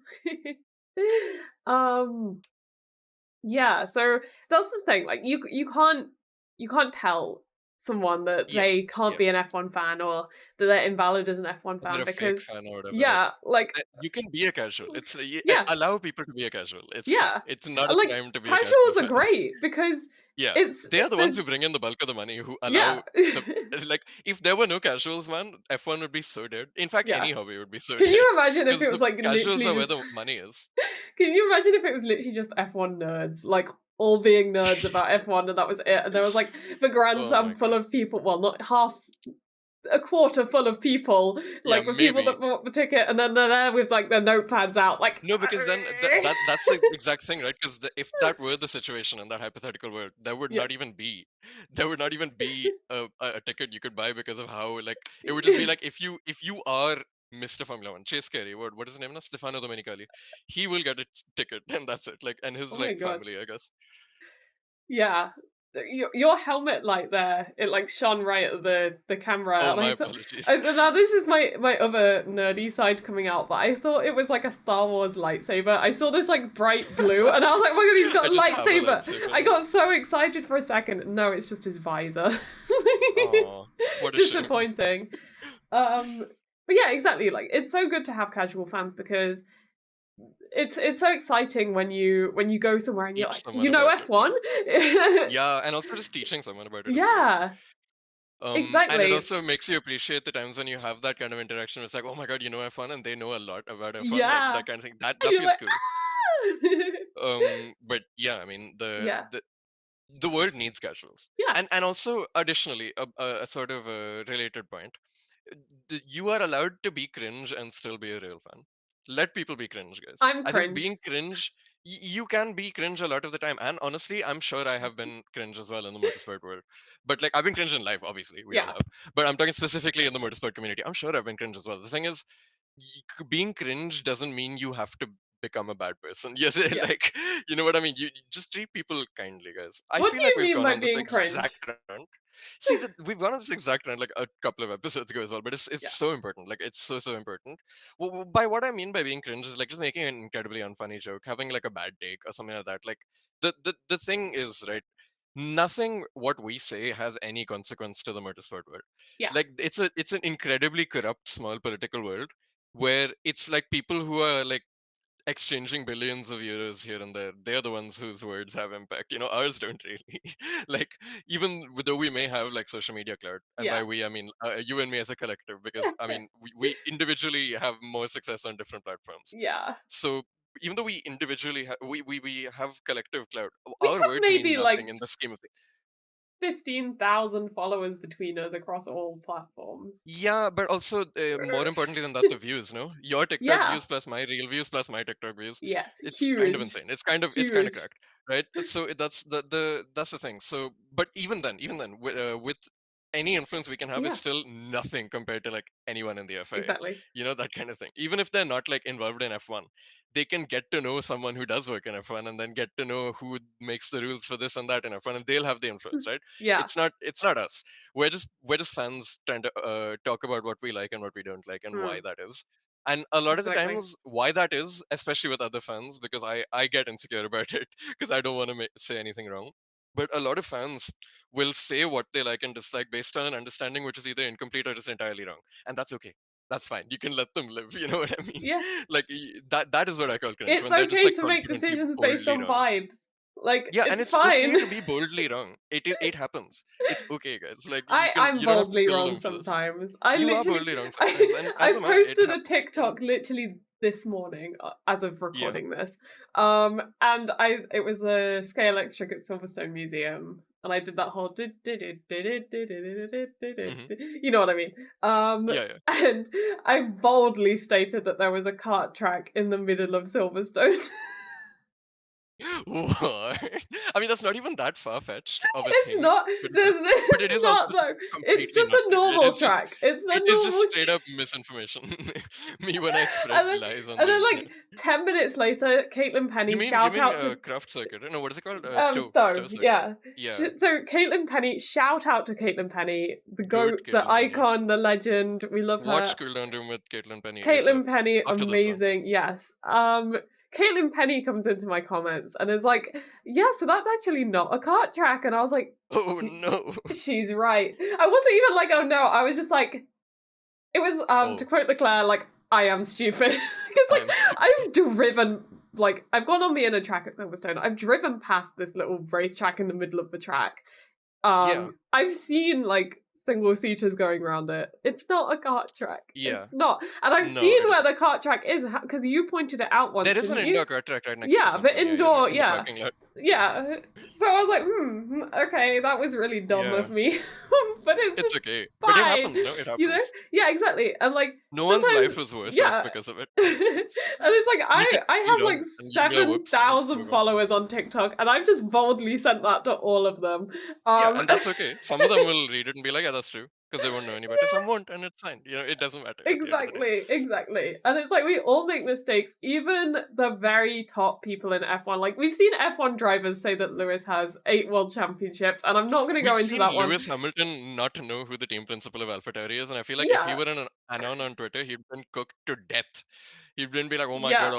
Speaker 1: um, Yeah, so that's the thing. Like you can't tell someone that
Speaker 2: Yeah,
Speaker 1: they can't
Speaker 2: yeah.
Speaker 1: be an F1 fan or that they're invalid as an F1
Speaker 2: They're
Speaker 1: fan
Speaker 2: a fake
Speaker 1: because
Speaker 2: fan or whatever. Like,
Speaker 1: yeah, like
Speaker 2: you can be a casual.
Speaker 1: yeah,
Speaker 2: Allow people to be a casual. It's fine.
Speaker 1: yeah.
Speaker 2: It's not a
Speaker 1: Like
Speaker 2: crime to be a casual
Speaker 1: casuals are
Speaker 2: fan.
Speaker 1: great because
Speaker 2: Yeah,
Speaker 1: it's
Speaker 2: they are the ones
Speaker 1: there's
Speaker 2: who bring in the bulk of the money. Who
Speaker 1: yeah.
Speaker 2: allow the like, if there were no casuals, man, F1 would be so dead. In fact,
Speaker 1: Yeah.
Speaker 2: any hobby would be so
Speaker 1: Can
Speaker 2: dead
Speaker 1: you imagine if
Speaker 2: because
Speaker 1: it
Speaker 2: the
Speaker 1: was like
Speaker 2: casuals
Speaker 1: literally
Speaker 2: are where
Speaker 1: just
Speaker 2: the money is.
Speaker 1: can you imagine if it was literally just F1 nerds, like all being nerds about F1 and that was it? And there was like the Grand
Speaker 2: Oh
Speaker 1: Slam
Speaker 2: my
Speaker 1: full
Speaker 2: god.
Speaker 1: of people, well, not half a quarter full of people,
Speaker 2: Yeah,
Speaker 1: like the people
Speaker 2: maybe.
Speaker 1: that bought the ticket, and then they're there with like their notepads out, like.
Speaker 2: No, because then that's the exact thing, right? Because if that were the situation in that hypothetical world,
Speaker 1: Yeah.
Speaker 2: there would not even be a ticket you could buy because of how like it would just be like if you are Mr. Formula One, Chase Carey, what is his name now? Stefano Domenicali. He will get a ticket, and that's it. Like, and
Speaker 1: Oh
Speaker 2: his
Speaker 1: my
Speaker 2: like
Speaker 1: god.
Speaker 2: family, I guess.
Speaker 1: Yeah. Your helmet light there, it like shone right at the camera,
Speaker 2: Oh,
Speaker 1: and
Speaker 2: my
Speaker 1: I thought,
Speaker 2: apologies.
Speaker 1: now this is my other nerdy side coming out, but I thought it was like a Star Wars lightsaber. I saw this like bright blue, and I was like, oh my god, he's got
Speaker 2: I
Speaker 1: a
Speaker 2: just have a
Speaker 1: lightsaber.
Speaker 2: lightsaber
Speaker 1: I
Speaker 2: now.
Speaker 1: got so excited for a second. No, it's just his visor.
Speaker 2: Aw, what a shame.
Speaker 1: Disappointing. But yeah, exactly. Like it's so good to have casual fans because it's so exciting when you go somewhere and you're
Speaker 2: Teach
Speaker 1: like,
Speaker 2: someone
Speaker 1: you know
Speaker 2: about it, yeah.
Speaker 1: F1?
Speaker 2: Yeah, and also just teaching someone about it as well.
Speaker 1: Yeah,
Speaker 2: And it
Speaker 1: exactly.
Speaker 2: also makes you appreciate the times when you have that kind of interaction. It's like, oh my god, you know F1, and they know a lot about F1, like
Speaker 1: Yeah.
Speaker 2: that kind of thing. That
Speaker 1: And
Speaker 2: that
Speaker 1: you're
Speaker 2: feels
Speaker 1: like,
Speaker 2: cool.
Speaker 1: "Ah!"
Speaker 2: But yeah, I mean,
Speaker 1: Yeah.
Speaker 2: the world needs casuals,
Speaker 1: Yeah.
Speaker 2: and also additionally, a sort of a related point. You are allowed to be cringe and still be a real fan. Let people be cringe, guys.
Speaker 1: I'm
Speaker 2: I think
Speaker 1: cringe.
Speaker 2: being cringe, you can be cringe a lot of the time. And honestly, I'm sure I have been cringe as well in the motorsport world. But like, I've been cringe in life, obviously, we all
Speaker 1: Yeah.
Speaker 2: have. But I'm talking specifically in the motorsport community. I'm sure I've been cringe as well. The thing is, being cringe doesn't mean you have to become a bad person. Yes,
Speaker 1: Yeah.
Speaker 2: like, you know what I mean. You just treat people kindly, guys. I
Speaker 1: What do
Speaker 2: feel like
Speaker 1: you
Speaker 2: we've
Speaker 1: mean
Speaker 2: gone
Speaker 1: by
Speaker 2: on this
Speaker 1: being
Speaker 2: exact
Speaker 1: cringe?
Speaker 2: rant. See that we've gone on this exact rant like a couple of episodes ago as well, but it's
Speaker 1: Yeah.
Speaker 2: so important. Like it's so important. By what I mean by being cringe is like just making an incredibly unfunny joke, having like a bad take or something like that. Like the thing is, right, nothing what we say has any consequence to the motorsport world.
Speaker 1: Yeah.
Speaker 2: Like it's an incredibly corrupt small political world where it's like people who are like exchanging billions of euros here and there, they're the ones whose words have impact. Ours don't really. Like, even though we may have like social media clout, and
Speaker 1: Yeah.
Speaker 2: by we I mean you and me as a collective, because I mean we individually have more success on different platforms.
Speaker 1: Yeah.
Speaker 2: So even though we individually we have collective clout,
Speaker 1: We
Speaker 2: our
Speaker 1: have
Speaker 2: words mean
Speaker 1: maybe
Speaker 2: nothing
Speaker 1: like
Speaker 2: in the scheme of things.
Speaker 1: 15,000 followers between us across all platforms.
Speaker 2: Yeah, but also more importantly than that, the views. No, your TikTok
Speaker 1: Yeah.
Speaker 2: views plus my real views plus my TikTok views.
Speaker 1: Yes.
Speaker 2: It's kind of
Speaker 1: Huge.
Speaker 2: insane. It's kind of
Speaker 1: Huge.
Speaker 2: cracked, right? So that's that's the thing. So, but even then, with any influence we can have is
Speaker 1: Yeah.
Speaker 2: still nothing compared to like anyone in the FIA.
Speaker 1: Exactly.
Speaker 2: That kind of thing. Even if they're not like involved in F1, they can get to know someone who does work in F1, and then get to know who makes the rules for this and that in F1, and they'll have the influence, right?
Speaker 1: Yeah.
Speaker 2: It's not us. We're just fans trying to talk about what we like and what we don't like and why
Speaker 1: Mm.
Speaker 2: that is. And a lot of the
Speaker 1: Exactly.
Speaker 2: times, why that is, especially with other fans, because I get insecure about it because I don't want to say anything wrong. But a lot of fans will say what they like and dislike based on an understanding which is either incomplete or just entirely wrong, and that's okay. That's fine. You can let them live. You know what I mean?
Speaker 1: Yeah.
Speaker 2: Like that is what I call cringe
Speaker 1: It's
Speaker 2: when they're just
Speaker 1: okay
Speaker 2: like
Speaker 1: to make
Speaker 2: confidently
Speaker 1: decisions based
Speaker 2: boldly
Speaker 1: on
Speaker 2: wrong.
Speaker 1: vibes. Like,
Speaker 2: Yeah, and
Speaker 1: it's
Speaker 2: it's
Speaker 1: fine.
Speaker 2: okay to be boldly wrong. It happens. It's okay, guys. Like
Speaker 1: I'm
Speaker 2: you don't have to
Speaker 1: boldly
Speaker 2: kill
Speaker 1: wroung
Speaker 2: them for this.
Speaker 1: sometimes.
Speaker 2: You are boldly wrong sometimes, and as
Speaker 1: I
Speaker 2: am I. It
Speaker 1: posted a
Speaker 2: happens.
Speaker 1: TikTok literally this morning, as of
Speaker 2: Yeah.
Speaker 1: recording this. And it was a scale electric at Silverstone Museum, and I did that whole
Speaker 2: Hmm.
Speaker 1: you know what I mean.
Speaker 2: Yeah, yeah.
Speaker 1: And I boldly stated that there was a kart track in the middle of Silverstone.
Speaker 2: What? I mean, that's not even that far fetched of a
Speaker 1: It's
Speaker 2: thing,
Speaker 1: not.
Speaker 2: but
Speaker 1: This
Speaker 2: but it
Speaker 1: is
Speaker 2: is also
Speaker 1: not though. It's
Speaker 2: completely
Speaker 1: just
Speaker 2: not
Speaker 1: a
Speaker 2: true. It
Speaker 1: normal
Speaker 2: is just
Speaker 1: track. It's a
Speaker 2: it is just
Speaker 1: normal.
Speaker 2: straight up misinformation. Me when I spread
Speaker 1: And then,
Speaker 2: lies on
Speaker 1: and
Speaker 2: the
Speaker 1: then
Speaker 2: internet.
Speaker 1: like 10 minutes later, Caitlin
Speaker 2: You
Speaker 1: Penny
Speaker 2: mean you
Speaker 1: shout
Speaker 2: mean
Speaker 1: out to
Speaker 2: craft circuit? No, what is it called? Stowe
Speaker 1: Stowe,
Speaker 2: circuit.
Speaker 1: yeah.
Speaker 2: Yeah,
Speaker 1: So Caitlin Penny, shout out to Caitlin Penny, the
Speaker 2: goat
Speaker 1: goat, the
Speaker 2: Caitlin Penny.
Speaker 1: icon, the legend. We love
Speaker 2: Watch
Speaker 1: her.
Speaker 2: Cooldown Room with Caitlin Penny ASAP
Speaker 1: Caitlin Penny,
Speaker 2: after this one.
Speaker 1: amazing. Yes. Caitlin Penny comes into my comments and is like, "Yeah, so that's actually not a kart track." And I was like,
Speaker 2: Oh no.
Speaker 1: "She's right." I wasn't even like, "Oh no." I was just like, it was to
Speaker 2: Oh,
Speaker 1: quote Leclerc, like, "I am stupid." It's
Speaker 2: I
Speaker 1: like
Speaker 2: am stupid.
Speaker 1: I've driven, like, I've gone on the inner track at Silverstone. I've driven past this little racetrack in the middle of the track.
Speaker 2: Yeah,
Speaker 1: I've seen like single seaters going around it. It's not a kart track. It's
Speaker 2: yeah.
Speaker 1: not. And I've
Speaker 2: No,
Speaker 1: seen
Speaker 2: it
Speaker 1: where
Speaker 2: isn't.
Speaker 1: the kart track is because you pointed it out once,
Speaker 2: There is an
Speaker 1: didn't you?
Speaker 2: indoor kart track right next to
Speaker 1: Yeah, the
Speaker 2: something. Yeah,
Speaker 1: indoor,
Speaker 2: in the
Speaker 1: yeah.
Speaker 2: parking lot.
Speaker 1: Yeah. So I was like, okay, that was really dumb
Speaker 2: Yeah,
Speaker 1: of me. But it's
Speaker 2: it's okay. But it
Speaker 1: fine,
Speaker 2: happens, no? It
Speaker 1: you know?
Speaker 2: happens.
Speaker 1: Yeah, exactly. And like
Speaker 2: No one's
Speaker 1: sometimes,
Speaker 2: life is worse off
Speaker 1: yeah.
Speaker 2: because of it.
Speaker 1: And it's like
Speaker 2: You can
Speaker 1: I
Speaker 2: be
Speaker 1: have like
Speaker 2: wrong and you can be like, whoops, and move
Speaker 1: 7,000
Speaker 2: on.
Speaker 1: followers on TikTok, and I've just boldly sent that to all of them.
Speaker 2: Yeah,
Speaker 1: Um
Speaker 2: and that's okay. Some of them will read it and be like, yeah, that's true. because they won't know any better. Some won't, and it's fine. It doesn't matter at the end of the day.
Speaker 1: Exactly. And it's like we all make mistakes, even the very top people in F1. Like we've seen F1 drivers say that Lewis has 8 world championships, and I'm not going to
Speaker 2: We've
Speaker 1: go into
Speaker 2: seen
Speaker 1: that one.
Speaker 2: Lewis Hamilton not know who the team principal of AlphaTauri is, and I feel like if he
Speaker 1: Yeah,
Speaker 2: were an anon on Twitter, he'd been cooked to death. He'd been be like, "Oh my god,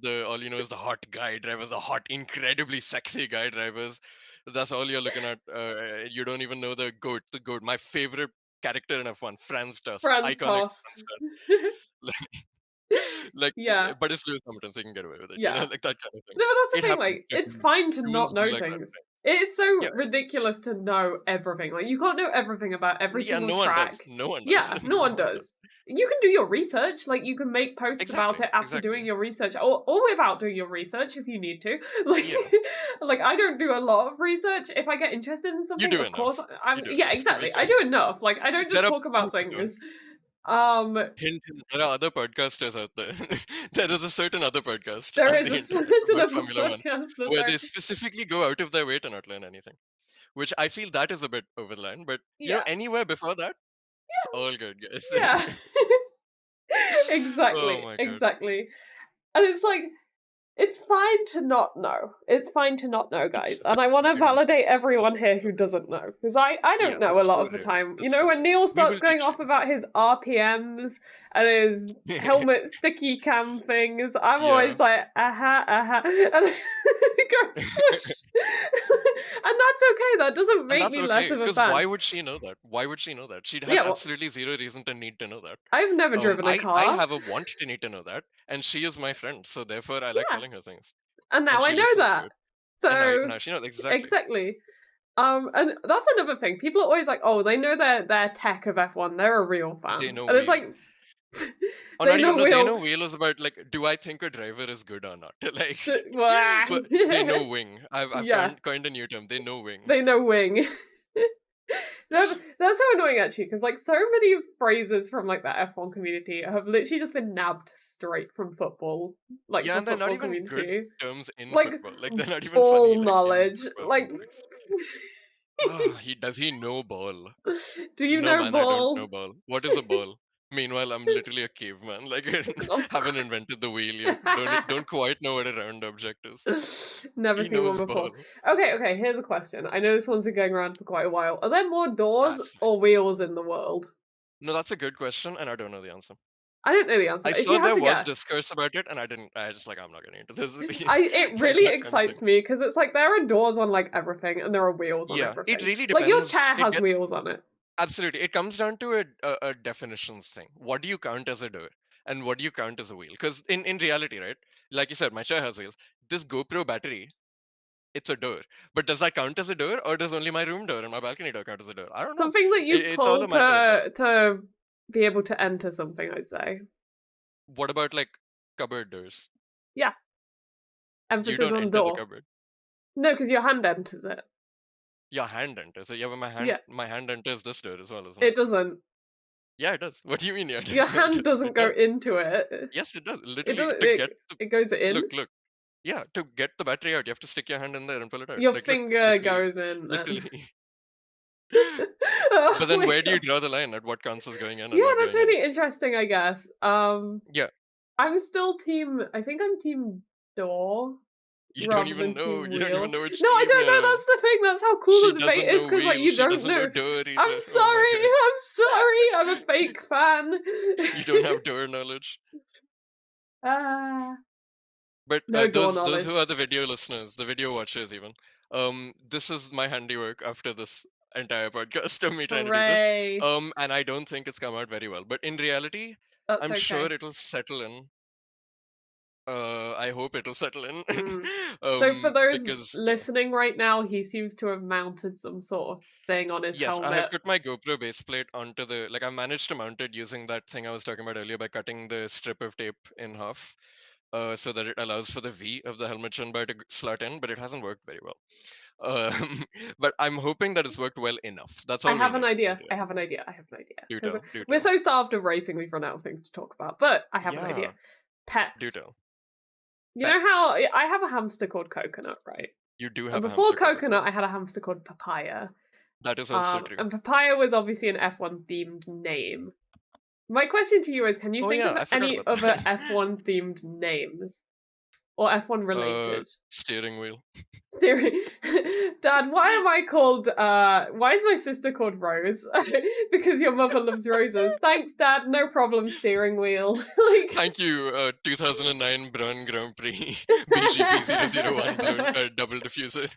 Speaker 1: yeah,
Speaker 2: all you know is the hot guy drivers, the hot, incredibly sexy guy drivers. That's all you're looking at. You don't even know the goat, my favorite character in F1, Franz Tost,
Speaker 1: Franz
Speaker 2: iconic
Speaker 1: Tost.
Speaker 2: Franz Tost. Like,
Speaker 1: Yeah,
Speaker 2: but it's Lewis Hamilton, so he can get away with it.
Speaker 1: yeah.
Speaker 2: Like that kind of thing.
Speaker 1: No, but that's the
Speaker 2: It
Speaker 1: thing,
Speaker 2: happens
Speaker 1: like,
Speaker 2: to
Speaker 1: it's fine
Speaker 2: humans.
Speaker 1: to not
Speaker 2: Humans do
Speaker 1: know
Speaker 2: like that
Speaker 1: things.
Speaker 2: thing.
Speaker 1: It's so
Speaker 2: Yeah,
Speaker 1: ridiculous to know everything. Like, you can't know everything about every
Speaker 2: yeah.
Speaker 1: single
Speaker 2: No one does.
Speaker 1: track.
Speaker 2: No one does.
Speaker 1: Yeah, no
Speaker 2: No
Speaker 1: one
Speaker 2: one does.
Speaker 1: does. You can do your research, like, you can make posts about
Speaker 2: Exactly.
Speaker 1: it after
Speaker 2: Exactly.
Speaker 1: doing your research, or without doing your research if you need to. Like,
Speaker 2: Yeah.
Speaker 1: like I don't do a lot of research. If I get interested in
Speaker 2: You
Speaker 1: something,
Speaker 2: do
Speaker 1: of course,
Speaker 2: enough. You
Speaker 1: I'm,
Speaker 2: do
Speaker 1: yeah,
Speaker 2: enough to be
Speaker 1: exactly. I
Speaker 2: fair.
Speaker 1: do enough. Like, I don't just
Speaker 2: There are
Speaker 1: talk about
Speaker 2: peaks, though.
Speaker 1: things. Um,
Speaker 2: Hint, hint, there are other podcasters out there. There is a certain other podcast
Speaker 1: there
Speaker 2: on
Speaker 1: is
Speaker 2: the
Speaker 1: a
Speaker 2: internet
Speaker 1: certain
Speaker 2: about
Speaker 1: other
Speaker 2: Formula One
Speaker 1: podcast that
Speaker 2: where
Speaker 1: are,
Speaker 2: they specifically go out of their way to not learn anything, which I feel that is a bit over the line. But
Speaker 1: yeah,
Speaker 2: anywhere before that, it's all good, guys.
Speaker 1: yeah.
Speaker 2: Oh
Speaker 1: Exactly,
Speaker 2: my god.
Speaker 1: exactly. And it's like, it's fine to not know. It's fine to not know,
Speaker 2: It's
Speaker 1: guys. And I want to
Speaker 2: very,
Speaker 1: validate everyone here who doesn't know. Because I don't
Speaker 2: yeah,
Speaker 1: know a lot
Speaker 2: so
Speaker 1: of the
Speaker 2: rare.
Speaker 1: time. You
Speaker 2: It's so
Speaker 1: know, when
Speaker 2: rare.
Speaker 1: Neil
Speaker 2: We
Speaker 1: starts
Speaker 2: will
Speaker 1: going
Speaker 2: teach
Speaker 1: off about his RPMs and his
Speaker 2: you.
Speaker 1: helmet sticky cam things, I'm
Speaker 2: Yeah.
Speaker 1: always like, and it goes, whoosh. And that's okay. That doesn't
Speaker 2: And
Speaker 1: make
Speaker 2: that's
Speaker 1: me less
Speaker 2: okay,
Speaker 1: of a
Speaker 2: because why
Speaker 1: fan.
Speaker 2: would she know that? Why would she know that? She has
Speaker 1: Yeah, well,
Speaker 2: absolutely zero reason to need to know that.
Speaker 1: I've never driven a
Speaker 2: I
Speaker 1: car.
Speaker 2: have a want to need to know that, and she is my friend, so therefore I like
Speaker 1: Yeah.
Speaker 2: telling her things,
Speaker 1: And
Speaker 2: and
Speaker 1: now I
Speaker 2: she
Speaker 1: know
Speaker 2: listens to
Speaker 1: that.
Speaker 2: it, and
Speaker 1: So
Speaker 2: now she knows exactly.
Speaker 1: exactly. And that's another thing. People are always like, "Oh, they know their tech of F1. They're a real
Speaker 2: They
Speaker 1: fan,"
Speaker 2: know
Speaker 1: and it's
Speaker 2: wheel,
Speaker 1: like,
Speaker 2: or
Speaker 1: they
Speaker 2: not even
Speaker 1: know
Speaker 2: no, they
Speaker 1: real.
Speaker 2: know wheel is about like, do I think a driver is good or not? Like,
Speaker 1: Wah.
Speaker 2: but they know wing. I've
Speaker 1: Yeah,
Speaker 2: coined a new term. They know wing.
Speaker 1: they know wing. That's so annoying actually, because like so many phrases from like the F1 community have literally just been nabbed straight from football, like
Speaker 2: Yeah,
Speaker 1: the
Speaker 2: and they're not
Speaker 1: football
Speaker 2: even good
Speaker 1: community,
Speaker 2: terms in
Speaker 1: like
Speaker 2: football. Like they're not even funny
Speaker 1: ball
Speaker 2: like in
Speaker 1: knowledge.
Speaker 2: football
Speaker 1: Like,
Speaker 2: context. Ah, he know ball?
Speaker 1: do you
Speaker 2: No,
Speaker 1: know
Speaker 2: man, I don't know
Speaker 1: ball?
Speaker 2: ball. What is a ball? Meanwhile, I'm literally a caveman. Like,
Speaker 1: Of
Speaker 2: haven't invented the wheel yet. Don't quite know what a round object is.
Speaker 1: Never
Speaker 2: He
Speaker 1: seen one
Speaker 2: knows
Speaker 1: before.
Speaker 2: ball.
Speaker 1: Okay, here's a question. I know this one's been going around for quite a while. Are there more doors
Speaker 2: That's
Speaker 1: or wheels in the world?
Speaker 2: no, that's a good question, and I don't know the answer.
Speaker 1: I don't know the answer.
Speaker 2: I
Speaker 1: If
Speaker 2: saw
Speaker 1: you had
Speaker 2: there
Speaker 1: to
Speaker 2: was
Speaker 1: guess,
Speaker 2: discourse about it, and I didn't. I just like I'm not getting into this.
Speaker 1: it
Speaker 2: Like
Speaker 1: really
Speaker 2: that kind of thing.
Speaker 1: excites me because it's like there are doors on like everything and there are wheels on
Speaker 2: Yeah, it
Speaker 1: everything.
Speaker 2: really
Speaker 1: Like your
Speaker 2: depends.
Speaker 1: chair has wheels on it.
Speaker 2: Absolutely. It comes down to a definitions thing. What do you count as a door, and what do you count as a wheel? Because in reality, right? Like you said, my chair has wheels. This GoPro battery, it's a door. But does that count as a door, or does only my room door and my balcony door count as a door? I don't know.
Speaker 1: Something that you
Speaker 2: It's all
Speaker 1: pull
Speaker 2: a matter of that.
Speaker 1: to be able to enter something, I'd say.
Speaker 2: What about like cupboard doors?
Speaker 1: Yeah,
Speaker 2: You
Speaker 1: emphasis
Speaker 2: don't
Speaker 1: on
Speaker 2: enter the
Speaker 1: door.
Speaker 2: cupboard.
Speaker 1: No, because your hand enters it.
Speaker 2: Your hand enters. So yeah, but
Speaker 1: Yeah,
Speaker 2: my hand enters this door as well, isn't it?
Speaker 1: it doesn't.
Speaker 2: Yeah, it does. What do you mean? Yeah,
Speaker 1: Your
Speaker 2: no, it
Speaker 1: hand
Speaker 2: does.
Speaker 1: doesn't
Speaker 2: It
Speaker 1: go
Speaker 2: does.
Speaker 1: into it.
Speaker 2: Yes, it does.
Speaker 1: It
Speaker 2: Literally,
Speaker 1: doesn't.
Speaker 2: to get the
Speaker 1: It goes in.
Speaker 2: look. Yeah, to get the battery out, you have to stick your hand in there and pull it out.
Speaker 1: Your
Speaker 2: Like, look,
Speaker 1: finger goes in then.
Speaker 2: literally.
Speaker 1: Oh
Speaker 2: But then
Speaker 1: my
Speaker 2: where do you
Speaker 1: god.
Speaker 2: draw the line at what counts as going in and
Speaker 1: Yeah,
Speaker 2: not
Speaker 1: that's
Speaker 2: going in?
Speaker 1: really interesting, I guess.
Speaker 2: Yeah,
Speaker 1: I'm still team I think I'm team door
Speaker 2: you don't
Speaker 1: rather
Speaker 2: even
Speaker 1: than
Speaker 2: know.
Speaker 1: team
Speaker 2: You don't even
Speaker 1: wheel.
Speaker 2: know which
Speaker 1: No, I
Speaker 2: team
Speaker 1: don't know,
Speaker 2: you're.
Speaker 1: that's the thing, that's how cool
Speaker 2: She
Speaker 1: the debate
Speaker 2: doesn't
Speaker 1: is,
Speaker 2: know
Speaker 1: because like,
Speaker 2: wheel.
Speaker 1: you
Speaker 2: She
Speaker 1: don't
Speaker 2: doesn't know
Speaker 1: know.
Speaker 2: door
Speaker 1: I'm
Speaker 2: either. Oh my
Speaker 1: sorry,
Speaker 2: god.
Speaker 1: I'm sorry, I'm a fake fan.
Speaker 2: You don't have door knowledge.
Speaker 1: Ah,
Speaker 2: But
Speaker 1: no door
Speaker 2: those who are
Speaker 1: knowledge.
Speaker 2: the video listeners, the video watchers even, this is my handiwork after this entire podcast of me trying to do this.
Speaker 1: Hooray.
Speaker 2: And I don't think it's come out very well. But in reality,
Speaker 1: That's
Speaker 2: I'm sure
Speaker 1: okay.
Speaker 2: it'll settle in. I hope it'll settle in.
Speaker 1: Mm. So for those
Speaker 2: Because yeah.
Speaker 1: listening right now, he seems to have mounted some sort of thing on his
Speaker 2: Yes, I have
Speaker 1: helmet.
Speaker 2: put my GoPro base plate onto the like I managed to mount it using that thing I was talking about earlier by cutting the strip of tape in half. So that it allows for the V of the helmet chin bar to slot in, but it hasn't worked very well. But I'm hoping that it's worked well enough. That's
Speaker 1: I
Speaker 2: all we
Speaker 1: have an
Speaker 2: need.
Speaker 1: idea. I have an idea.
Speaker 2: Do
Speaker 1: Because
Speaker 2: tell, do
Speaker 1: we're
Speaker 2: tell.
Speaker 1: so starved of racing, we've run out of things to talk about. But I have an idea.
Speaker 2: Yeah, do
Speaker 1: Pets.
Speaker 2: tell.
Speaker 1: You know
Speaker 2: Pets.
Speaker 1: how I have a hamster called Coconut, right?
Speaker 2: You do
Speaker 1: And
Speaker 2: have a
Speaker 1: before
Speaker 2: hamster called
Speaker 1: Coconut,
Speaker 2: Coconut.
Speaker 1: I had a hamster called Papaya.
Speaker 2: That is also true.
Speaker 1: And Papaya was obviously an F1 themed name. My question to you is, can you
Speaker 2: Oh
Speaker 1: think
Speaker 2: yeah,
Speaker 1: of
Speaker 2: I forgot
Speaker 1: any
Speaker 2: about
Speaker 1: other
Speaker 2: that.
Speaker 1: F1 themed names or F1 related?
Speaker 2: Steering wheel.
Speaker 1: Steering. Dad, why am I called why is my sister called Rose? Because your mother loves roses. Thanks, Dad, no problem, steering wheel. Like
Speaker 2: Thank you, 2009 Brun Grand Prix BGP 001 blown double diffuser.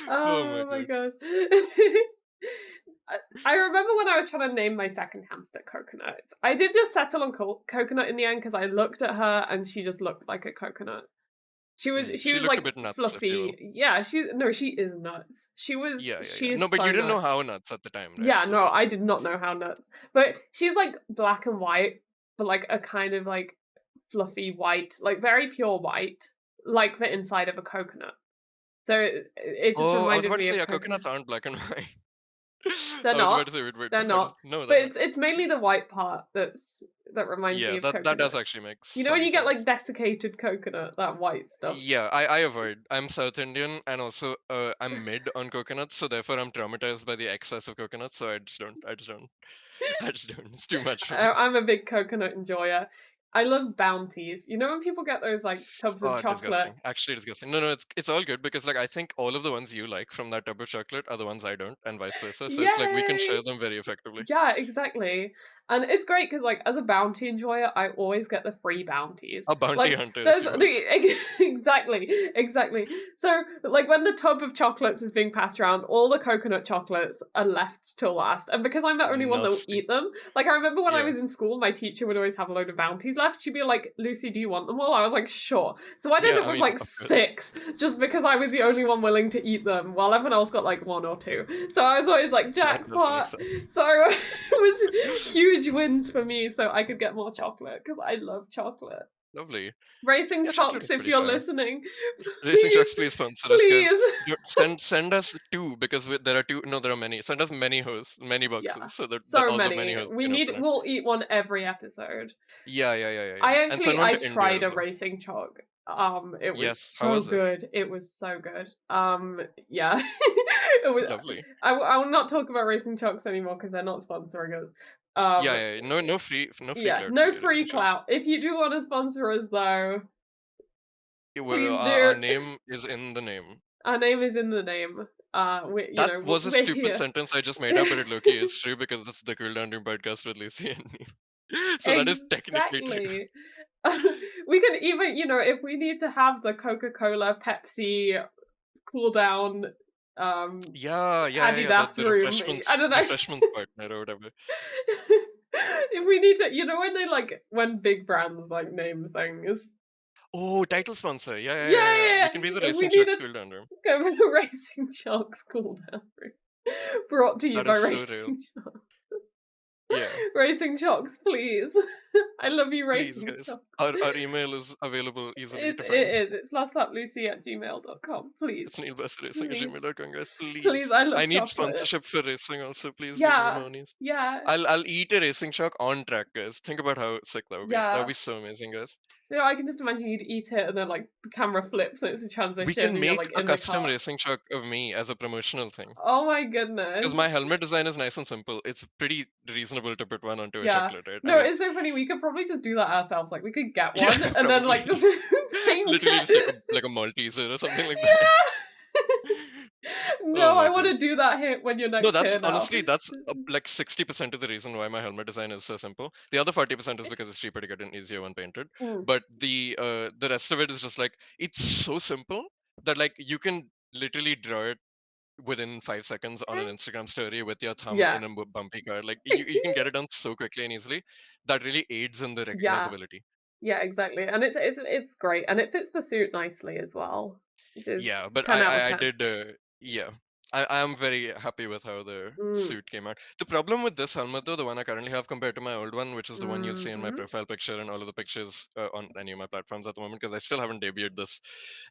Speaker 2: Oh my
Speaker 1: Oh my
Speaker 2: god.
Speaker 1: god. I remember when I was trying to name my second hamster Coconut. I did just settle on Coconut in the end because I looked at her and she just looked like a coconut. She
Speaker 2: She
Speaker 1: was
Speaker 2: looked a
Speaker 1: like
Speaker 2: bit nuts, if you will.
Speaker 1: fluffy. Yeah, she is nuts.
Speaker 2: Yeah.
Speaker 1: She
Speaker 2: No,
Speaker 1: is
Speaker 2: but you
Speaker 1: so
Speaker 2: didn't know
Speaker 1: nuts.
Speaker 2: how nuts at the time, right?
Speaker 1: Yeah,
Speaker 2: So
Speaker 1: no, I did not know how nuts. But she's like black and white, but like a kind of like fluffy white, like very pure white, like the inside of a coconut. So it just
Speaker 2: oh, I was
Speaker 1: reminded
Speaker 2: about to
Speaker 1: me
Speaker 2: say,
Speaker 1: of
Speaker 2: yeah,
Speaker 1: coconut.
Speaker 2: coconuts aren't black and white.
Speaker 1: They're
Speaker 2: I was about
Speaker 1: not.
Speaker 2: to say, wait,
Speaker 1: They're
Speaker 2: what is
Speaker 1: not.
Speaker 2: no,
Speaker 1: But
Speaker 2: they're not.
Speaker 1: it's mainly the white part that reminds me
Speaker 2: Yeah,
Speaker 1: of
Speaker 2: that does
Speaker 1: coconuts.
Speaker 2: actually make
Speaker 1: You know when
Speaker 2: some
Speaker 1: you get like
Speaker 2: sense.
Speaker 1: desiccated coconut, that white stuff.
Speaker 2: Yeah, I avoid. I'm South Indian and also I'm mid on coconuts, so therefore I'm traumatized by the excess of coconuts, so I just don't. It's too much for me.
Speaker 1: I'm a big coconut enjoyer. I love bounties. You know when people get those like tubs of
Speaker 2: Oh,
Speaker 1: chocolate.
Speaker 2: disgusting. Actually disgusting. No, it's all good because like I think all of the ones you like from that tub of chocolate are the ones I don't, and vice versa. So it's like we can
Speaker 1: Yay!
Speaker 2: share them very effectively.
Speaker 1: Yeah, exactly. And it's great because, like, as a bounty enjoyer, I always get the free bounties.
Speaker 2: A bounty
Speaker 1: Like,
Speaker 2: hunter, if
Speaker 1: there's
Speaker 2: you will.
Speaker 1: the exactly, exactly. So, like, when the tub of chocolates is being passed around, all the coconut chocolates are left till last. And because I'm the only one that will
Speaker 2: Nasty.
Speaker 1: eat them, like, I remember when I
Speaker 2: Yeah.
Speaker 1: was in school, my teacher would always have a load of bounties left. She'd be like, "Lucy, do you want them all?" I was like, "Sure." So I'd end
Speaker 2: Yeah,
Speaker 1: up
Speaker 2: I
Speaker 1: with
Speaker 2: mean,
Speaker 1: like
Speaker 2: of course.
Speaker 1: 6 just because I was the only one willing to eat them, while everyone else got like 1 or 2. So I was always like,
Speaker 2: That does make
Speaker 1: jackpot.
Speaker 2: sense.
Speaker 1: So it was huge wins for me so I could get more chocolate because I love chocolate.
Speaker 2: Lovely.
Speaker 1: Racing
Speaker 2: Yeah, chocolate
Speaker 1: Chocks,
Speaker 2: is
Speaker 1: if
Speaker 2: pretty
Speaker 1: you're
Speaker 2: fire.
Speaker 1: listening,
Speaker 2: Racing
Speaker 1: please,
Speaker 2: Trucks, please sponsor us, guys.
Speaker 1: please.
Speaker 2: Send us two because there are two. No, there are many. Send us many hoes, many
Speaker 1: Yeah,
Speaker 2: boxes, so that
Speaker 1: so
Speaker 2: all the many
Speaker 1: many.
Speaker 2: hoes can open it.
Speaker 1: We'll eat one every episode.
Speaker 2: Yeah. And send
Speaker 1: I
Speaker 2: one
Speaker 1: I
Speaker 2: to India
Speaker 1: tried
Speaker 2: as
Speaker 1: a
Speaker 2: well.
Speaker 1: racing chalk. It was
Speaker 2: Yes. How
Speaker 1: so
Speaker 2: was it?
Speaker 1: good. It was so good. Yeah. It was
Speaker 2: Lovely.
Speaker 1: I will not talk about racing chalks anymore because 'cause they're not sponsoring us.
Speaker 2: Yeah. No free
Speaker 1: Yeah,
Speaker 2: cloud for
Speaker 1: no
Speaker 2: you, Racing
Speaker 1: free
Speaker 2: Trucks.
Speaker 1: clout. If you do wanna sponsor us though,
Speaker 2: Well,
Speaker 1: please
Speaker 2: our
Speaker 1: do.
Speaker 2: name is in the name.
Speaker 1: Our name is in the name.
Speaker 2: That was a
Speaker 1: We're
Speaker 2: stupid
Speaker 1: here.
Speaker 2: sentence I just made up, but it low-key is true because this is the Cooldown podcast with Lucy and me. So that is technically true.
Speaker 1: Exactly. We could even, if we need to have the Coca-Cola, Pepsi, Cooldown,
Speaker 2: Yeah.
Speaker 1: Adidas
Speaker 2: The
Speaker 1: room, I don't know.
Speaker 2: refreshments partner or whatever.
Speaker 1: If we need to, when they like when big brands like name things.
Speaker 2: Oh, title sponsor. Yeah. We
Speaker 1: Yeah,
Speaker 2: can be the
Speaker 1: if we
Speaker 2: Racing
Speaker 1: need
Speaker 2: Trucks
Speaker 1: to
Speaker 2: Cooldown room.
Speaker 1: go for the Racing Sharks Cooldown room. Brought to you
Speaker 2: That
Speaker 1: by
Speaker 2: is so real.
Speaker 1: Racing Sharks.
Speaker 2: Yeah.
Speaker 1: Racing Shocks, please. I love you,
Speaker 2: Please,
Speaker 1: Racing
Speaker 2: guys.
Speaker 1: Shocks.
Speaker 2: Our email is available easily
Speaker 1: It
Speaker 2: to find.
Speaker 1: is. It's lastlaplucy@gmail.com.
Speaker 2: It's
Speaker 1: Please. Please.
Speaker 2: neilbassracing@gmail.com, guys.
Speaker 1: Please,
Speaker 2: Please.
Speaker 1: I
Speaker 2: I
Speaker 1: love
Speaker 2: need
Speaker 1: chocolate.
Speaker 2: sponsorship for racing also. Please give me the
Speaker 1: Yeah.
Speaker 2: monies.
Speaker 1: Yeah.
Speaker 2: I'll eat a racing chalk on track, guys. Think about how sick that would be. That would
Speaker 1: Yeah.
Speaker 2: be so amazing, guys.
Speaker 1: I can just imagine you'd eat it and then like the camera flips and it's a
Speaker 2: We
Speaker 1: transition
Speaker 2: can
Speaker 1: and you're
Speaker 2: make
Speaker 1: like
Speaker 2: a
Speaker 1: in the
Speaker 2: custom
Speaker 1: car.
Speaker 2: racing chalk of me as a promotional thing.
Speaker 1: Oh my
Speaker 2: Because
Speaker 1: goodness.
Speaker 2: my helmet design is nice and simple. It's pretty reasonable to put one onto a
Speaker 1: Yeah.
Speaker 2: chocolate, right? I
Speaker 1: No,
Speaker 2: mean,
Speaker 1: it's so funny. We could probably just do that ourselves. Like we could get
Speaker 2: yeah,
Speaker 1: one and then
Speaker 2: probably.
Speaker 1: like just paint
Speaker 2: Literally just
Speaker 1: it.
Speaker 2: like a Malteser or something like that.
Speaker 1: Yeah.
Speaker 2: Oh
Speaker 1: No, I
Speaker 2: my
Speaker 1: want
Speaker 2: god.
Speaker 1: to do that here when you're
Speaker 2: No,
Speaker 1: next
Speaker 2: that's
Speaker 1: here now.
Speaker 2: honestly that's like 60% of the reason why my helmet design is so simple. The other 40% is because it's cheaper to get an easier one painted.
Speaker 1: Mm.
Speaker 2: But the rest of it is just like it's so simple that like you can literally draw it within 5 seconds on an Instagram story with your thumb
Speaker 1: Yeah.
Speaker 2: in a bumpy car. Like you can get it done so quickly and easily. That really aids in the
Speaker 1: Yeah.
Speaker 2: recognizability.
Speaker 1: Yeah, exactly. And it's great and it fits the suit nicely as well, which is
Speaker 2: Yeah, but
Speaker 1: 10 out of
Speaker 2: I
Speaker 1: 10.
Speaker 2: did yeah. I am very happy with how the
Speaker 1: Mm.
Speaker 2: suit came out. The problem with this helmet though, the one I currently have compared to my old one, which is the one you'll see in my
Speaker 1: Mhm.
Speaker 2: profile picture and all of the pictures on any of my platforms at the moment, because I still haven't debuted this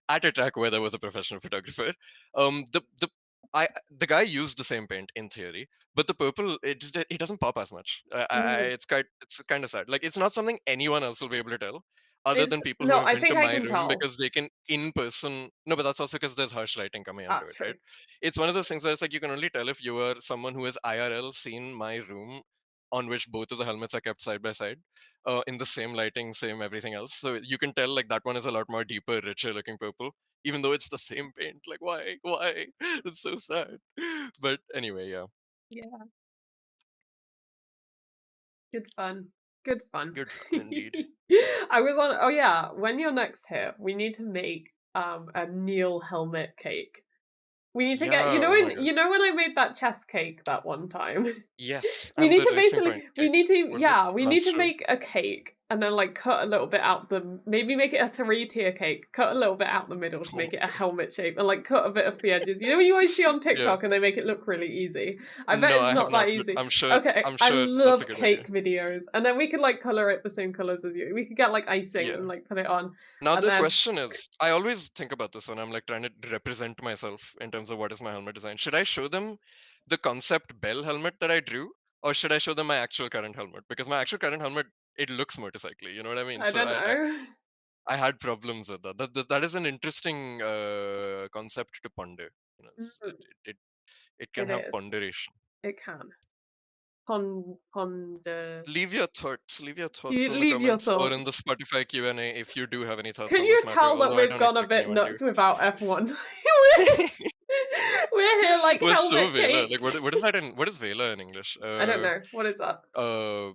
Speaker 2: at a track where there was a professional photographer. The guy used the same paint in theory, but the purple it doesn't pop as much.
Speaker 1: Mm.
Speaker 2: It's kind of sad. Like it's not something anyone else will be able to tell. other
Speaker 1: It's
Speaker 2: than people who
Speaker 1: no,
Speaker 2: have
Speaker 1: I
Speaker 2: been to
Speaker 1: think I
Speaker 2: my
Speaker 1: can
Speaker 2: room
Speaker 1: tell.
Speaker 2: because they can in person. No, but that's also because there's harsh lighting coming
Speaker 1: Ah,
Speaker 2: onto it, right?
Speaker 1: true.
Speaker 2: It's one of those things where it's like you can only tell if you are someone who has IRL seen my room on which both of the helmets are kept side by side, in the same lighting, same everything else. So you can tell like that one is a lot more deeper, richer looking purple, even though it's the same paint. Like why? Why? It's so sad. But anyway, yeah,
Speaker 1: Yeah, good fun. Good fun.
Speaker 2: good fun indeed.
Speaker 1: I was on oh yeah, when you're next here, we need to make a Neil helmet cake. We need to get
Speaker 2: Yeah. Oh my god.
Speaker 1: you know when I made that chess cake that one time?
Speaker 2: Yes,
Speaker 1: We
Speaker 2: and
Speaker 1: need
Speaker 2: the
Speaker 1: to
Speaker 2: racing
Speaker 1: basically
Speaker 2: point
Speaker 1: we
Speaker 2: cake.
Speaker 1: need to
Speaker 2: What is it?
Speaker 1: yeah, we need to
Speaker 2: Master.
Speaker 1: make a cake and then like cut a little bit out the maybe make it a 3-tier cake, cut a little bit out the middle to
Speaker 2: Oh my
Speaker 1: make it a
Speaker 2: god.
Speaker 1: helmet shape and like cut a bit of the edges. You know you always see on
Speaker 2: Yeah.
Speaker 1: TikTok and they make it look really easy. I bet
Speaker 2: No,
Speaker 1: it's
Speaker 2: I have
Speaker 1: not that
Speaker 2: not, but
Speaker 1: easy.
Speaker 2: I'm sure.
Speaker 1: Okay,
Speaker 2: I'm
Speaker 1: I
Speaker 2: sure that's a
Speaker 1: love
Speaker 2: good idea.
Speaker 1: cake videos. And then we could like color it the same colors as you. We could get like icing
Speaker 2: Yeah.
Speaker 1: and like put it on.
Speaker 2: Now
Speaker 1: And
Speaker 2: the
Speaker 1: then
Speaker 2: question is, I always think about this when I'm like trying to represent myself in terms of what is my helmet design. Should I show them the concept Bell helmet that I drew, or should I show them my actual current helmet? Because my actual current helmet, it looks motorcycly. You know what I mean?
Speaker 1: I
Speaker 2: So
Speaker 1: don't
Speaker 2: I
Speaker 1: know.
Speaker 2: I had problems with that. That is an interesting concept to ponder. You know, it can
Speaker 1: It
Speaker 2: have
Speaker 1: is.
Speaker 2: ponderation.
Speaker 1: It can. Ponder.
Speaker 2: Leave your thoughts. Leave your thoughts
Speaker 1: You
Speaker 2: in the
Speaker 1: leave your
Speaker 2: comments or in the
Speaker 1: thoughts.
Speaker 2: Spotify Q&A if you do have any thoughts
Speaker 1: Can
Speaker 2: on
Speaker 1: you
Speaker 2: this matter.
Speaker 1: tell that
Speaker 2: Although I
Speaker 1: we've
Speaker 2: don't
Speaker 1: gone a
Speaker 2: expect
Speaker 1: bit
Speaker 2: anyone to.
Speaker 1: nuts without F1? We're here like
Speaker 2: Was so
Speaker 1: helmet
Speaker 2: Vela. Like
Speaker 1: cake.
Speaker 2: what is that in what is Vela in English?
Speaker 1: I don't know. What is that?
Speaker 2: Uh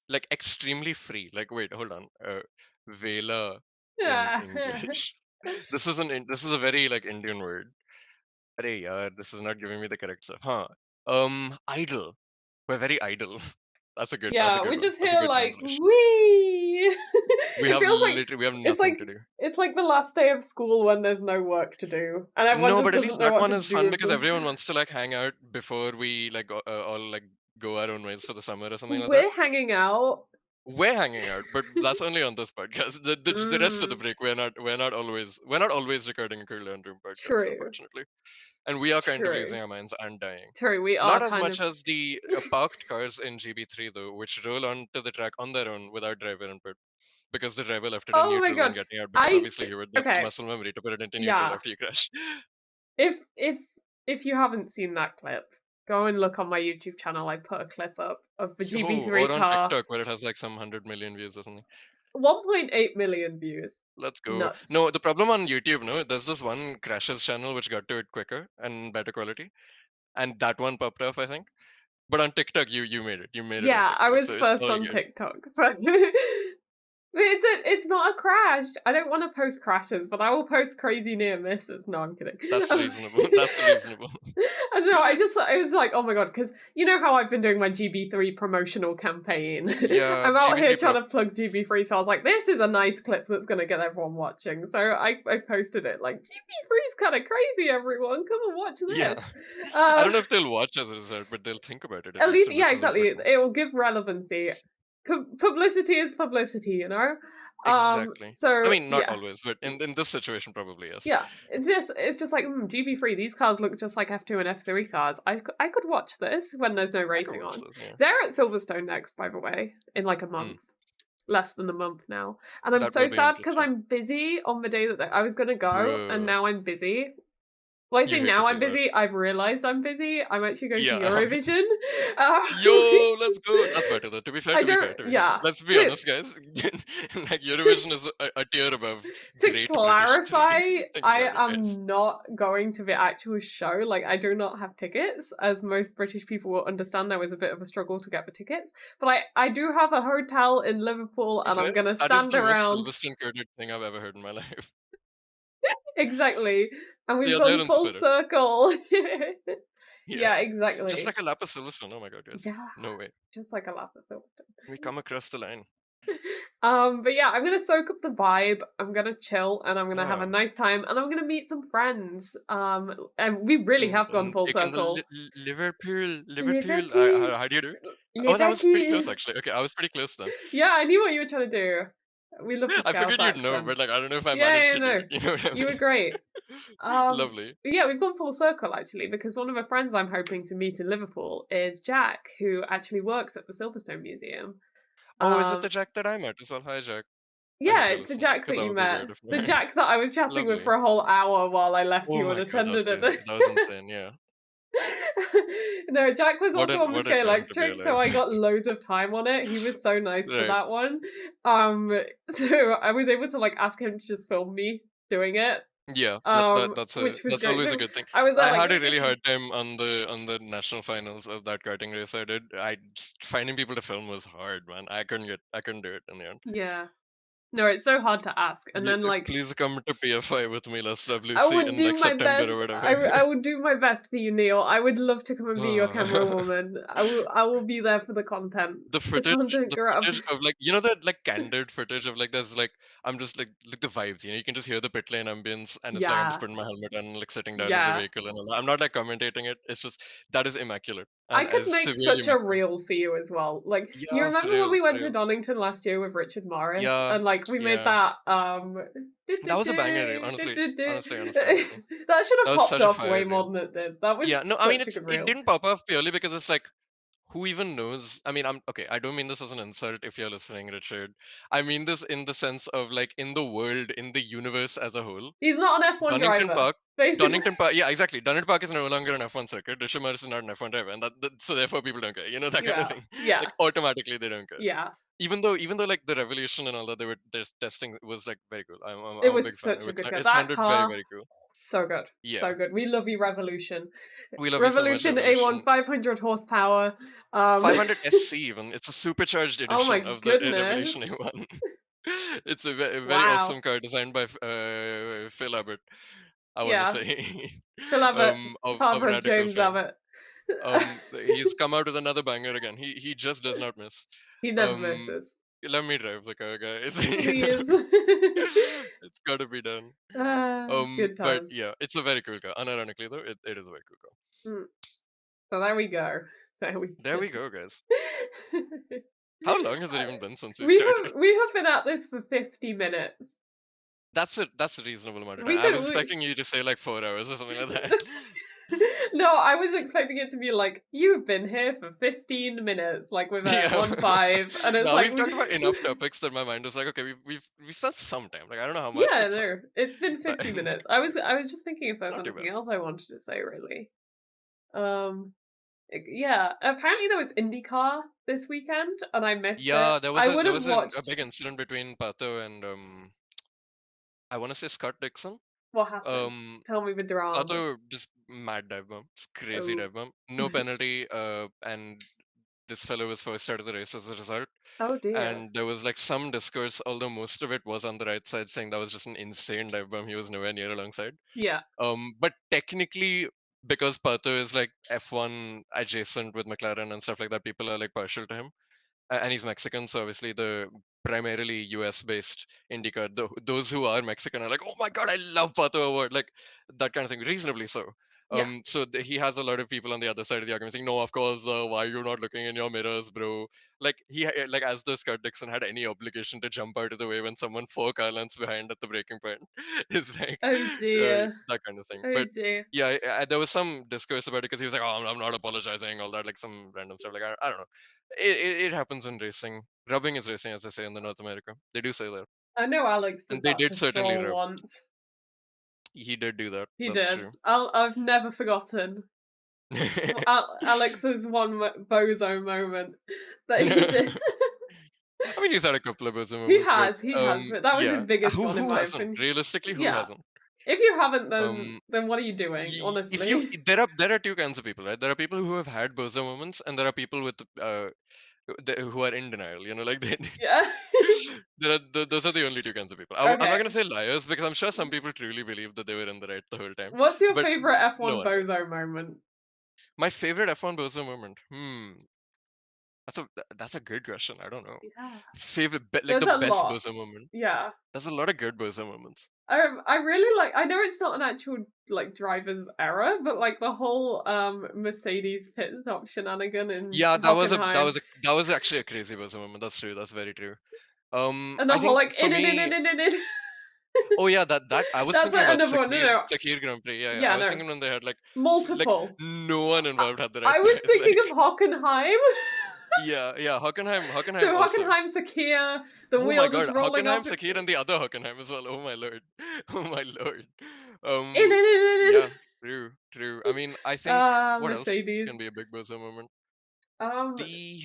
Speaker 2: like extremely free. Like wait, hold on. Vela in
Speaker 1: Yeah.
Speaker 2: English. This is a very like Indian word. Arey yaar, this is not giving me the correct stuff. Huh. Idle. We're very idle. That's a
Speaker 1: Yeah,
Speaker 2: good
Speaker 1: we're
Speaker 2: one.
Speaker 1: just
Speaker 2: That's a
Speaker 1: here
Speaker 2: good
Speaker 1: like
Speaker 2: translation.
Speaker 1: wee.
Speaker 2: We
Speaker 1: It
Speaker 2: have
Speaker 1: feels like
Speaker 2: literally we have
Speaker 1: it's
Speaker 2: nothing
Speaker 1: like
Speaker 2: to do.
Speaker 1: it's like the last day of school when there's no work to do and everyone
Speaker 2: No,
Speaker 1: just
Speaker 2: but at
Speaker 1: doesn't
Speaker 2: least
Speaker 1: know
Speaker 2: that
Speaker 1: what
Speaker 2: one
Speaker 1: to
Speaker 2: is
Speaker 1: do
Speaker 2: fun
Speaker 1: with
Speaker 2: because
Speaker 1: this.
Speaker 2: everyone wants to like hang out before we like all like go our own ways for the summer or something like that.
Speaker 1: We're hanging out.
Speaker 2: We're hanging out, but that's only on this podcast. The rest of the
Speaker 1: Mm,
Speaker 2: break, we're not always recording a Cooldown Room podcast,
Speaker 1: true.
Speaker 2: unfortunately. And we are kind of
Speaker 1: True.
Speaker 2: losing our minds and dying.
Speaker 1: True. We are
Speaker 2: Not as
Speaker 1: kind
Speaker 2: much
Speaker 1: of
Speaker 2: as the parked cars in GB3 though, which roll onto the track on their own without driver input because the driver left it in
Speaker 1: Oh my
Speaker 2: neutral when
Speaker 1: god.
Speaker 2: getting out because
Speaker 1: I
Speaker 2: obviously
Speaker 1: c
Speaker 2: he would that's
Speaker 1: okay,
Speaker 2: muscle memory to put it into neutral
Speaker 1: yeah.
Speaker 2: after you crash.
Speaker 1: If if if you haven't seen that clip, go and look on my YouTube channel. I put a clip up of the
Speaker 2: Yo,
Speaker 1: GB3
Speaker 2: or on
Speaker 1: car.
Speaker 2: TikTok where it has like some 100 million views or something.
Speaker 1: 1.8 million views.
Speaker 2: Let's go.
Speaker 1: Nuts.
Speaker 2: No, the problem on YouTube, no, there's this one crashes channel which got to it quicker and better quality, and that one popped off, I think. But on TikTok, you made it. You made it on
Speaker 1: Yeah, I
Speaker 2: TikTok,
Speaker 1: was
Speaker 2: so it's
Speaker 1: first
Speaker 2: all
Speaker 1: on
Speaker 2: good.
Speaker 1: TikTok. So but it's not a crash. I don't want to post crashes, but I will post crazy near misses. No, I'm kidding.
Speaker 2: That's reasonable. That's reasonable.
Speaker 1: I don't know. I was like, oh my god, because you know how I've been doing my GB3 promotional campaign.
Speaker 2: Yeah,
Speaker 1: I'm out here
Speaker 2: GB3
Speaker 1: trying
Speaker 2: prop.
Speaker 1: to plug GB3, so I was like, this is a nice clip that's gonna get everyone watching. So I posted it like GB3 is kind of crazy. Everyone, come and watch
Speaker 2: Yeah,
Speaker 1: this.
Speaker 2: I
Speaker 1: Uh,
Speaker 2: don't know if they'll watch as a result, but they'll think about it at
Speaker 1: at
Speaker 2: least,
Speaker 1: least,
Speaker 2: and
Speaker 1: yeah,
Speaker 2: which is
Speaker 1: exactly.
Speaker 2: important.
Speaker 1: It will give relevancy. Publicity is publicity, you know.
Speaker 2: Exactly. I
Speaker 1: So
Speaker 2: mean, not
Speaker 1: yeah,
Speaker 2: always, but in this situation, probably yes.
Speaker 1: yeah. It's just like GB3. These cars look just like F2 and F3 cars. I could watch this when there's no
Speaker 2: I could
Speaker 1: racing
Speaker 2: watch
Speaker 1: on.
Speaker 2: this. Yeah.
Speaker 1: They're at Silverstone next, by the way, in like a
Speaker 2: Hmm.
Speaker 1: month. Less than a month now. And I'm
Speaker 2: That
Speaker 1: so
Speaker 2: will be
Speaker 1: sad because
Speaker 2: interesting,
Speaker 1: I'm busy on the day that I was gonna go, and
Speaker 2: bro.
Speaker 1: now I'm busy. Well, I say
Speaker 2: You hate to
Speaker 1: now
Speaker 2: see
Speaker 1: I'm
Speaker 2: that.
Speaker 1: busy. I've realized I'm busy. I'm actually going to
Speaker 2: Yeah.
Speaker 1: Eurovision. Which
Speaker 2: Yo, let's
Speaker 1: is,
Speaker 2: go. That's better though. To be fair,
Speaker 1: I
Speaker 2: to be
Speaker 1: don't.
Speaker 2: fair, to be fair.
Speaker 1: Yeah.
Speaker 2: Let's be
Speaker 1: To
Speaker 2: honest, guys. Like
Speaker 1: to
Speaker 2: Eurovision is a tier above
Speaker 1: to
Speaker 2: Great British 3.
Speaker 1: clarify,
Speaker 2: Think
Speaker 1: I
Speaker 2: about it, guys.
Speaker 1: am not going to the actual show. Like, I do not have tickets, as most British people will understand. There was a bit of a struggle to get the tickets, but I do have a hotel in Liverpool,
Speaker 2: To be
Speaker 1: and I'm
Speaker 2: fair,
Speaker 1: gonna
Speaker 2: that is
Speaker 1: stand
Speaker 2: the most
Speaker 1: around.
Speaker 2: Silverstone coded thing I've ever heard in my life.
Speaker 1: Exactly, and
Speaker 2: So
Speaker 1: we've
Speaker 2: you're there
Speaker 1: gone
Speaker 2: in
Speaker 1: full
Speaker 2: spirit.
Speaker 1: circle.
Speaker 2: Yeah.
Speaker 1: Yeah,
Speaker 2: Just
Speaker 1: exactly.
Speaker 2: like a lap of Silverstone. Oh my god, guys.
Speaker 1: Yeah,
Speaker 2: No way.
Speaker 1: just like a lapis.
Speaker 2: We come across the line.
Speaker 1: But yeah, I'm gonna soak up the vibe. I'm gonna chill, and I'm gonna have a
Speaker 2: Yeah.
Speaker 1: nice time, and I'm gonna meet some friends. And we really have gone full
Speaker 2: In the
Speaker 1: circle.
Speaker 2: Liverpool, Liverpool.
Speaker 1: Liverpool,
Speaker 2: How do you do? Oh, that was pretty close
Speaker 1: Liverpool.
Speaker 2: actually. Okay, I was pretty close then.
Speaker 1: Yeah, I knew what you were trying to do. We love the
Speaker 2: I
Speaker 1: Scouse
Speaker 2: figured you'd know,
Speaker 1: accent.
Speaker 2: but like I don't know if I
Speaker 1: Yeah,
Speaker 2: managed
Speaker 1: yeah,
Speaker 2: to do
Speaker 1: no,
Speaker 2: it. You know what I
Speaker 1: you were
Speaker 2: mean?
Speaker 1: great.
Speaker 2: Lovely.
Speaker 1: But yeah, we've gone full circle actually because one of the friends I'm hoping to meet in Liverpool is Jack, who actually works at the Silverstone Museum.
Speaker 2: Oh, is it the
Speaker 1: Um,
Speaker 2: Jack that I met as well? Hi, Jack. I hope
Speaker 1: Yeah,
Speaker 2: you're
Speaker 1: it's the
Speaker 2: listening
Speaker 1: Jack
Speaker 2: because
Speaker 1: that
Speaker 2: that
Speaker 1: you
Speaker 2: would be
Speaker 1: met.
Speaker 2: weird if
Speaker 1: The Jack that I was chatting with
Speaker 2: lovely.
Speaker 1: for a whole hour while I left
Speaker 2: Oh
Speaker 1: you
Speaker 2: my god, that was
Speaker 1: unattended at
Speaker 2: crazy.
Speaker 1: the
Speaker 2: That was insane. Yeah.
Speaker 1: No, Jack was also on the
Speaker 2: What a
Speaker 1: Scale
Speaker 2: time to be
Speaker 1: Trick, so I
Speaker 2: alive.
Speaker 1: got loads of time on it. He was so nice for
Speaker 2: Right.
Speaker 1: that one. Um, so I was able to like ask him to just film me doing it.
Speaker 2: Yeah,
Speaker 1: Which was
Speaker 2: that's
Speaker 1: great.
Speaker 2: always a
Speaker 1: So
Speaker 2: good thing.
Speaker 1: I was there
Speaker 2: I
Speaker 1: like,
Speaker 2: had a really hard time on the national finals of that karting race I did. I just finding people to film was hard, man. I couldn't do it in the end.
Speaker 1: yeah. No, it's so hard to ask. And then like
Speaker 2: Please come to PFI with me,
Speaker 1: I
Speaker 2: LastLapLucy
Speaker 1: would
Speaker 2: in
Speaker 1: do
Speaker 2: like
Speaker 1: my
Speaker 2: September
Speaker 1: best.
Speaker 2: or whatever.
Speaker 1: I would do my best for you, Neil. I would love to come and be your camera
Speaker 2: Uh,
Speaker 1: woman. I will be there for the content. The content
Speaker 2: the
Speaker 1: grab.
Speaker 2: footage of like that like candid footage of like there's like I'm just like the vibes, you can just hear the pit lane ambience and it's like I'm just
Speaker 1: Yeah.
Speaker 2: putting my helmet on, like sitting down in the
Speaker 1: Yeah.
Speaker 2: vehicle and all that. I'm not like commentating it. It's just that is immaculate
Speaker 1: I
Speaker 2: and
Speaker 1: could
Speaker 2: I
Speaker 1: make
Speaker 2: severely
Speaker 1: such a
Speaker 2: miss it.
Speaker 1: reel for you as well. Like, you
Speaker 2: Yeah, for
Speaker 1: remember when
Speaker 2: real,
Speaker 1: we
Speaker 2: for
Speaker 1: went to
Speaker 2: real.
Speaker 1: Donington last year with Richard Morris
Speaker 2: Yeah,
Speaker 1: and like we made
Speaker 2: yeah.
Speaker 1: that
Speaker 2: That was a banger reel, honestly. Honestly.
Speaker 1: that should
Speaker 2: That
Speaker 1: have
Speaker 2: was
Speaker 1: popped
Speaker 2: such a
Speaker 1: off
Speaker 2: fire
Speaker 1: way more
Speaker 2: reel.
Speaker 1: than it did. That was
Speaker 2: Yeah, no, I mean
Speaker 1: such a good
Speaker 2: it
Speaker 1: reel.
Speaker 2: didn't pop off purely because it's like who even knows? I mean, I'm okay. I don't mean this as an insult if you're listening, Richard. I mean this in the sense of like in the world, in the universe as a whole.
Speaker 1: He's not an F1
Speaker 2: Donington
Speaker 1: driver,
Speaker 2: Park,
Speaker 1: basically.
Speaker 2: Donington Park, yeah, exactly. Donington Park is no longer an F1 circuit. Rishabh Morris is not an F1 driver, and so therefore people don't care. You know that kind of
Speaker 1: Yeah.
Speaker 2: thing.
Speaker 1: Yeah.
Speaker 2: Like automatically they don't care.
Speaker 1: Yeah.
Speaker 2: Even though like the revolution and all that they were their testing was like very cool.
Speaker 1: It
Speaker 2: I'm a
Speaker 1: was
Speaker 2: big fan.
Speaker 1: such a good car.
Speaker 2: It
Speaker 1: That
Speaker 2: sounded very
Speaker 1: car,
Speaker 2: very cool.
Speaker 1: so good.
Speaker 2: Yeah,
Speaker 1: So good. We love you, Revolution.
Speaker 2: we love you so much,
Speaker 1: Revolution A1
Speaker 2: Revolution.
Speaker 1: 500 horsepower. Um
Speaker 2: 500 SC even. It's a supercharged
Speaker 1: Oh my
Speaker 2: edition of the
Speaker 1: goodness.
Speaker 2: Revolution A1. It's a a very
Speaker 1: Wow.
Speaker 2: awesome car designed by Phil Abbott. I want to
Speaker 1: Yeah.
Speaker 2: say
Speaker 1: Phil Abbott,
Speaker 2: of
Speaker 1: father of
Speaker 2: Radical
Speaker 1: James
Speaker 2: fame.
Speaker 1: Abbott.
Speaker 2: He's come out with another banger again. He just does not miss.
Speaker 1: He never
Speaker 2: Um,
Speaker 1: misses.
Speaker 2: let me drive the car, guys.
Speaker 1: Please.
Speaker 2: It's got to be done.
Speaker 1: Good
Speaker 2: But
Speaker 1: times.
Speaker 2: yeah, it's a very cool car. Unironically though, it is a very cool car.
Speaker 1: Mm. So there we go. There we
Speaker 2: There
Speaker 1: go.
Speaker 2: we go, guys. How long has it even been since we started?
Speaker 1: We have been at this for 50 minutes.
Speaker 2: That's a reasonable amount of time.
Speaker 1: We
Speaker 2: I was
Speaker 1: could
Speaker 2: expecting you to say like 4 hours or something like that.
Speaker 1: No, I was expecting it to be like, you've been here for 15 minutes, like with a
Speaker 2: Yeah.
Speaker 1: 1-5, and it's
Speaker 2: Now
Speaker 1: like
Speaker 2: we've talked about enough topics that my mind was like, okay, we've spent some time. Like I don't know how much,
Speaker 1: yeah,
Speaker 2: but some.
Speaker 1: no, it's been
Speaker 2: But
Speaker 1: 50 minutes. I was just thinking if there
Speaker 2: it's
Speaker 1: was
Speaker 2: not too
Speaker 1: anything
Speaker 2: bad.
Speaker 1: else I wanted to say, really. Um, yeah, apparently there was IndyCar this weekend, and I missed it.
Speaker 2: Yeah,
Speaker 1: I would
Speaker 2: there
Speaker 1: have
Speaker 2: was a
Speaker 1: watched
Speaker 2: big incident between Pato and I want to say Scott Dixon.
Speaker 1: what happened.
Speaker 2: Um,
Speaker 1: Tell me the drama.
Speaker 2: Pato just mad dive bomb, just crazy
Speaker 1: Oh,
Speaker 2: dive bomb, no penalty. And this fellow was first out of the race as a result.
Speaker 1: oh dear.
Speaker 2: And there was like some discourse, although most of it was on the right side, saying that was just an insane dive bomb. He was nowhere near alongside.
Speaker 1: Yeah.
Speaker 2: But technically, because Pato is like F1 adjacent with McLaren and stuff like that, people are like partial to him. And he's Mexican, so obviously the primarily US based IndyCar, those who are Mexican are like, oh my god, I love Pato Award, like that kind of thing, reasonably so.
Speaker 1: Yeah.
Speaker 2: So he has a lot of people on the other side of the argument saying, no, of course, why are you not looking in your mirrors, bro? Like like as though Scott Dixon had any obligation to jump out of the way when someone 4 car lengths behind at the breaking point. It's like
Speaker 1: Oh dear.
Speaker 2: that kind of thing.
Speaker 1: Oh
Speaker 2: But
Speaker 1: dear.
Speaker 2: yeah, there was some discourse about it because he was like, "Oh, I'm not apologizing," all that, like some random stuff. Like I don't know. It happens in racing. Rubbing is racing, as they say in the North America. They do say that,
Speaker 1: I know Alex
Speaker 2: and
Speaker 1: did
Speaker 2: they
Speaker 1: that
Speaker 2: did
Speaker 1: to
Speaker 2: certainly
Speaker 1: Stroll
Speaker 2: rub.
Speaker 1: once.
Speaker 2: He did do that.
Speaker 1: He
Speaker 2: That's
Speaker 1: did.
Speaker 2: true.
Speaker 1: I've never forgotten Alex's bozo moment that he did.
Speaker 2: I mean, he's had a couple of those moments, but
Speaker 1: He has, but that was his
Speaker 2: yeah.
Speaker 1: biggest one in
Speaker 2: Who
Speaker 1: my
Speaker 2: hasn't?
Speaker 1: opinion.
Speaker 2: Realistically, who
Speaker 1: Yeah.
Speaker 2: hasn't?
Speaker 1: If you haven't,
Speaker 2: Um,
Speaker 1: then what are you doing?
Speaker 2: if you
Speaker 1: Honestly.
Speaker 2: there are two kinds of people, right? There are people who have had bozo moments, and there are people with who are in denial. You know, like they
Speaker 1: Yeah.
Speaker 2: those are the only two kinds of people. I'm not
Speaker 1: Okay.
Speaker 2: gonna say liars because I'm sure some people truly believe that they were in the right the whole time,
Speaker 1: What's your
Speaker 2: but
Speaker 1: favorite
Speaker 2: no
Speaker 1: F1
Speaker 2: one does.
Speaker 1: bozo moment?
Speaker 2: My favorite F1 bozo moment. That's a good question. I don't know.
Speaker 1: Yeah.
Speaker 2: Favorite, like
Speaker 1: There's
Speaker 2: the
Speaker 1: a
Speaker 2: best
Speaker 1: lot.
Speaker 2: bozo moment.
Speaker 1: Yeah.
Speaker 2: There's a lot of good bozo moments.
Speaker 1: I really like. I know it's not an actual like driver's error, but like the whole Mercedes pit stop shenanigan in
Speaker 2: Yeah,
Speaker 1: Hockenheim,
Speaker 2: that was actually a crazy bozo moment. That's true. That's very true.
Speaker 1: and the
Speaker 2: I
Speaker 1: whole
Speaker 2: think
Speaker 1: like
Speaker 2: for me,
Speaker 1: in.
Speaker 2: oh yeah, that I was
Speaker 1: That's
Speaker 2: thinking about
Speaker 1: another one. No, no.
Speaker 2: Sakir Grand Prix. Yeah, yeah. I
Speaker 1: Yeah,
Speaker 2: was
Speaker 1: no.
Speaker 2: thinking when they had like like
Speaker 1: Multiple.
Speaker 2: no one
Speaker 1: I,
Speaker 2: involved had the right
Speaker 1: I was
Speaker 2: tires.
Speaker 1: thinking
Speaker 2: Like
Speaker 1: of Hockenheim.
Speaker 2: yeah, yeah. Hockenheim
Speaker 1: So
Speaker 2: also.
Speaker 1: Hockenheim, Sakir, The
Speaker 2: Oh my
Speaker 1: wheel just
Speaker 2: god,
Speaker 1: rolling
Speaker 2: Hockenheim,
Speaker 1: off.
Speaker 2: Sakir, and the other Hockenheim as well. Oh my lord. Oh my lord.
Speaker 1: In, in,
Speaker 2: Um,
Speaker 1: in, in.
Speaker 2: yeah, true, true. I mean, I think
Speaker 1: Ah,
Speaker 2: what else
Speaker 1: Mercedes.
Speaker 2: can be a big buzzer moment?
Speaker 1: Um,
Speaker 2: The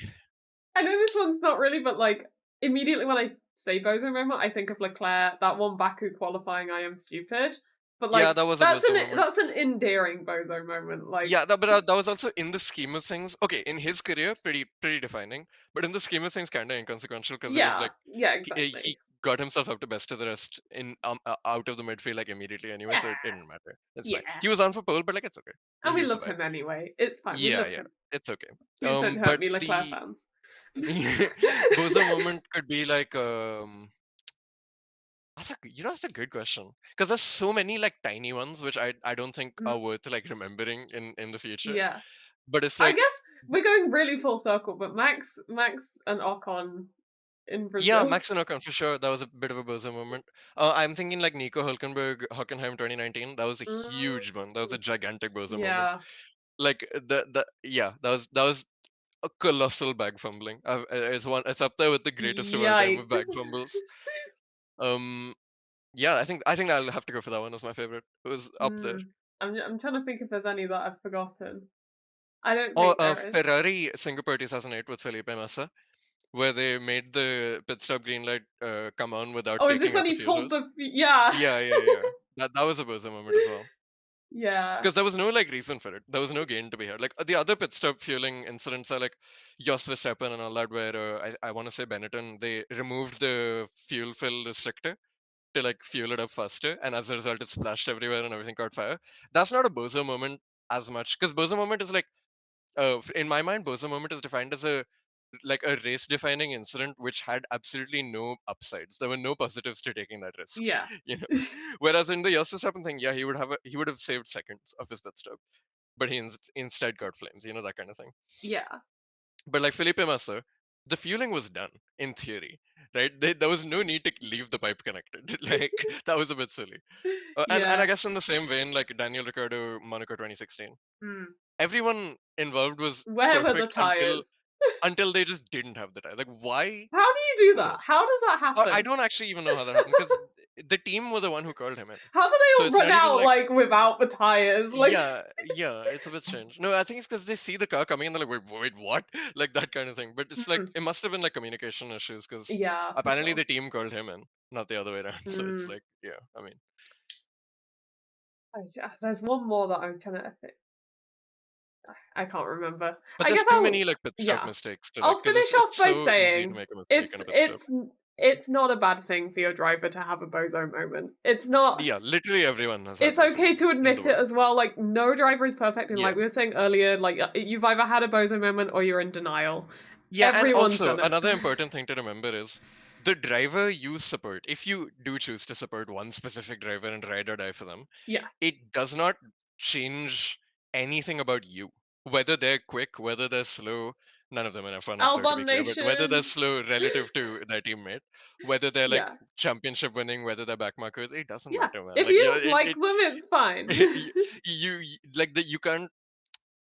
Speaker 1: I know this one's not really, but like immediately when I say bozo moment, I think of Leclerc. That one Baku qualifying, I am stupid. But
Speaker 2: yeah,
Speaker 1: like
Speaker 2: that was a buzzer moment.
Speaker 1: that's an endearing bozo moment. Like
Speaker 2: Yeah, but that was also in the scheme of things. Okay, in his career, pretty defining. But in the scheme of things, kind of inconsequential because it was
Speaker 1: yeah,
Speaker 2: like
Speaker 1: yeah,
Speaker 2: he
Speaker 1: exactly.
Speaker 2: got himself up to best of the rest in out of the midfield like immediately anyway, so
Speaker 1: Yeah,
Speaker 2: it didn't matter. It's fine.
Speaker 1: yeah.
Speaker 2: He was on for pole, but like it's okay.
Speaker 1: And we
Speaker 2: He
Speaker 1: love
Speaker 2: survived.
Speaker 1: him anyway. It's fine. We
Speaker 2: Yeah,
Speaker 1: love
Speaker 2: yeah,
Speaker 1: him.
Speaker 2: it's okay.
Speaker 1: Please don't hurt
Speaker 2: But
Speaker 1: me, Leclerc
Speaker 2: the
Speaker 1: fans.
Speaker 2: bozo moment could be like that's a good question because there's so many like tiny ones which I don't think
Speaker 1: Mm,
Speaker 2: are worth like remembering in the future.
Speaker 1: yeah.
Speaker 2: But it's
Speaker 1: I
Speaker 2: like
Speaker 1: guess we're going really full circle, but Max and Ocon in
Speaker 2: yeah,
Speaker 1: Brazil.
Speaker 2: Max and Ocon for sure. That was a bit of a buzzer moment. I'm thinking like Nico Hülkenberg, Hockenheim 2019. That was a
Speaker 1: Mm,
Speaker 2: huge one. That was a gigantic buzzer moment.
Speaker 1: yeah.
Speaker 2: Like the yeah, that was a colossal bag fumbling. It's up there with the greatest of all time of
Speaker 1: Yikes.
Speaker 2: bag fumbles. Um, yeah, I think I'll have to go for that one as my favorite. It was up there.
Speaker 1: Hmm. I'm trying to think if there's any that I've forgotten. I don't
Speaker 2: Or
Speaker 1: think there is.
Speaker 2: Ferrari Singapore 2008 with Felipe Massa, where they made the pit stop green light come on without
Speaker 1: Oh, is this
Speaker 2: taking
Speaker 1: when
Speaker 2: out the
Speaker 1: he
Speaker 2: fuel
Speaker 1: pulled
Speaker 2: hose.
Speaker 1: the yeah.
Speaker 2: Yeah, yeah, yeah. That was a buzzer moment as well.
Speaker 1: Yeah.
Speaker 2: Because there was no like reason for it. There was no gain to be had. Like the other pit stop fueling incidents are like Jos Verstappen and all that, where I want to say Benetton they removed the fuel fill restrictor to like fuel it up faster, and as a result, it splashed everywhere and everything caught fire. That's not a bozo moment as much because bozo moment is like in my mind, bozo moment is defined as a race defining incident which had absolutely no upsides. There were no positives to taking that risk.
Speaker 1: Yeah.
Speaker 2: You know, whereas in the Jos Verstappen thing, yeah, he would have saved seconds of his pit stop, but he instead got flames. You know, that kind of thing.
Speaker 1: Yeah.
Speaker 2: But like Felipe Massa, the fueling was done in theory, right? There was no need to leave the pipe connected. Like that was a bit silly. And I
Speaker 1: Yeah.
Speaker 2: guess in the same vein, like Daniel Ricciardo, Monaco 2016,
Speaker 1: Hmm.
Speaker 2: everyone involved was
Speaker 1: Where were the
Speaker 2: perfect until
Speaker 1: tires?
Speaker 2: they just didn't have the tire. Like why?
Speaker 1: How do you do
Speaker 2: Who
Speaker 1: that?
Speaker 2: knows?
Speaker 1: How does that
Speaker 2: Or I
Speaker 1: happen?
Speaker 2: don't actually even know how that happened because the team were the one who called him in.
Speaker 1: How do they
Speaker 2: So
Speaker 1: all
Speaker 2: it's
Speaker 1: run
Speaker 2: not even
Speaker 1: out
Speaker 2: like
Speaker 1: like without the tires? Like
Speaker 2: yeah, yeah, it's a bit strange. No, I think it's because they see the car coming and they're like, wait, what? Like that kind of thing. But it's like
Speaker 1: Hmm.
Speaker 2: it must have been like communication issues because
Speaker 1: Yeah, for
Speaker 2: apparently
Speaker 1: sure.
Speaker 2: the team called him in, not the other way around. So it's
Speaker 1: Mm.
Speaker 2: like, yeah, I mean,
Speaker 1: There's one more that I was trying to I can't remember.
Speaker 2: but
Speaker 1: I
Speaker 2: there's
Speaker 1: guess
Speaker 2: too
Speaker 1: I'll
Speaker 2: many like pit stop
Speaker 1: yeah.
Speaker 2: mistakes to like
Speaker 1: I'll
Speaker 2: because
Speaker 1: finish
Speaker 2: it's
Speaker 1: off by
Speaker 2: so easy to
Speaker 1: saying
Speaker 2: make a mistake in a pit stop.
Speaker 1: it's not a bad thing for your driver to have a bozo moment. It's not
Speaker 2: Yeah, literally everyone has had
Speaker 1: it's
Speaker 2: those
Speaker 1: okay to
Speaker 2: in the
Speaker 1: admit it
Speaker 2: world.
Speaker 1: as well. Like no driver is perfect and
Speaker 2: Yeah.
Speaker 1: like we were saying earlier, like you've either had a bozo moment or you're in denial.
Speaker 2: Yeah, and
Speaker 1: Everyone's
Speaker 2: also
Speaker 1: done it.
Speaker 2: another important thing to remember is the driver you support. If you do choose to support one specific driver and ride or die for them,
Speaker 1: Yeah.
Speaker 2: it does not change anything about you. Whether they're quick, whether they're slow, none of them in F1 are slow to be
Speaker 1: Albon
Speaker 2: clear, but whether they're
Speaker 1: Nation.
Speaker 2: slow relative to their teammate, whether they're like
Speaker 1: Yeah.
Speaker 2: championship winning, whether they're backmarkers, it doesn't
Speaker 1: Yeah.
Speaker 2: matter, man.
Speaker 1: If
Speaker 2: Like,
Speaker 1: you
Speaker 2: yeah,
Speaker 1: just like them, it's fine.
Speaker 2: like that you can't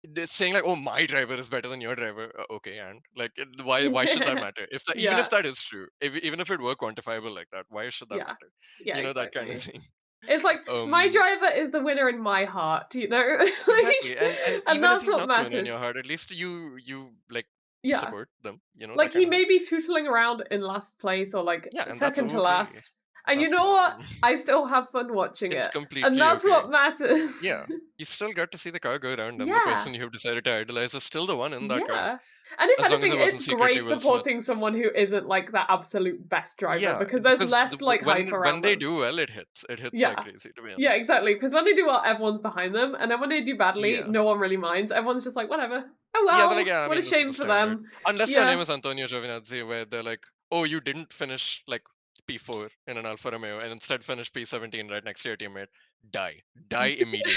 Speaker 2: they're saying like, "Oh, my driver is better than your driver." Okay, and like, why should that
Speaker 1: Yeah.
Speaker 2: matter? If that even if
Speaker 1: Yeah.
Speaker 2: that is true, even if it were quantifiable like that, why should that
Speaker 1: Yeah.
Speaker 2: matter?
Speaker 1: Yeah,
Speaker 2: You know that kind of
Speaker 1: exactly.
Speaker 2: thing.
Speaker 1: It's like my
Speaker 2: Um,
Speaker 1: driver is the winner in my heart, you know?
Speaker 2: exactly. And
Speaker 1: And
Speaker 2: even if
Speaker 1: that's
Speaker 2: he's
Speaker 1: what
Speaker 2: not the winner in
Speaker 1: matters.
Speaker 2: your heart, at least you like
Speaker 1: Yeah.
Speaker 2: support them. You know that
Speaker 1: Like
Speaker 2: kind
Speaker 1: he
Speaker 2: of thing.
Speaker 1: may be tootling around in last place or like
Speaker 2: Yeah, and that's
Speaker 1: second to
Speaker 2: okay.
Speaker 1: last. And you
Speaker 2: That's
Speaker 1: know what?
Speaker 2: fine.
Speaker 1: I still have fun watching
Speaker 2: It's
Speaker 1: it. And
Speaker 2: completely
Speaker 1: that's
Speaker 2: okay.
Speaker 1: what matters.
Speaker 2: Yeah, you still got to see the car go around, and the
Speaker 1: Yeah.
Speaker 2: person you've decided to idolize is still the one in that car,
Speaker 1: Yeah. And if
Speaker 2: as long as
Speaker 1: anything,
Speaker 2: it wasn't
Speaker 1: it's
Speaker 2: secretly
Speaker 1: great
Speaker 2: Will Smith.
Speaker 1: supporting someone who isn't like the absolute best driver
Speaker 2: Yeah,
Speaker 1: because there's
Speaker 2: because
Speaker 1: less like hype
Speaker 2: when
Speaker 1: around
Speaker 2: they
Speaker 1: them.
Speaker 2: do well, it hits. It hits like
Speaker 1: Yeah.
Speaker 2: crazy, to be
Speaker 1: Yeah,
Speaker 2: honest.
Speaker 1: exactly. Because when they do well, everyone's behind them. And then when they do badly,
Speaker 2: Yeah,
Speaker 1: no one really minds. Everyone's just like, whatever. Oh
Speaker 2: yeah, they're like,
Speaker 1: well,
Speaker 2: yeah. I
Speaker 1: what a
Speaker 2: mean, this is
Speaker 1: shame
Speaker 2: the
Speaker 1: for
Speaker 2: standard.
Speaker 1: them.
Speaker 2: Unless your name
Speaker 1: Yeah.
Speaker 2: is Antonio Giovinazzi, where they're like, oh, you didn't finish like P4 in an Alfa Romeo, and instead finish P17 right next to your teammate. Die immediately.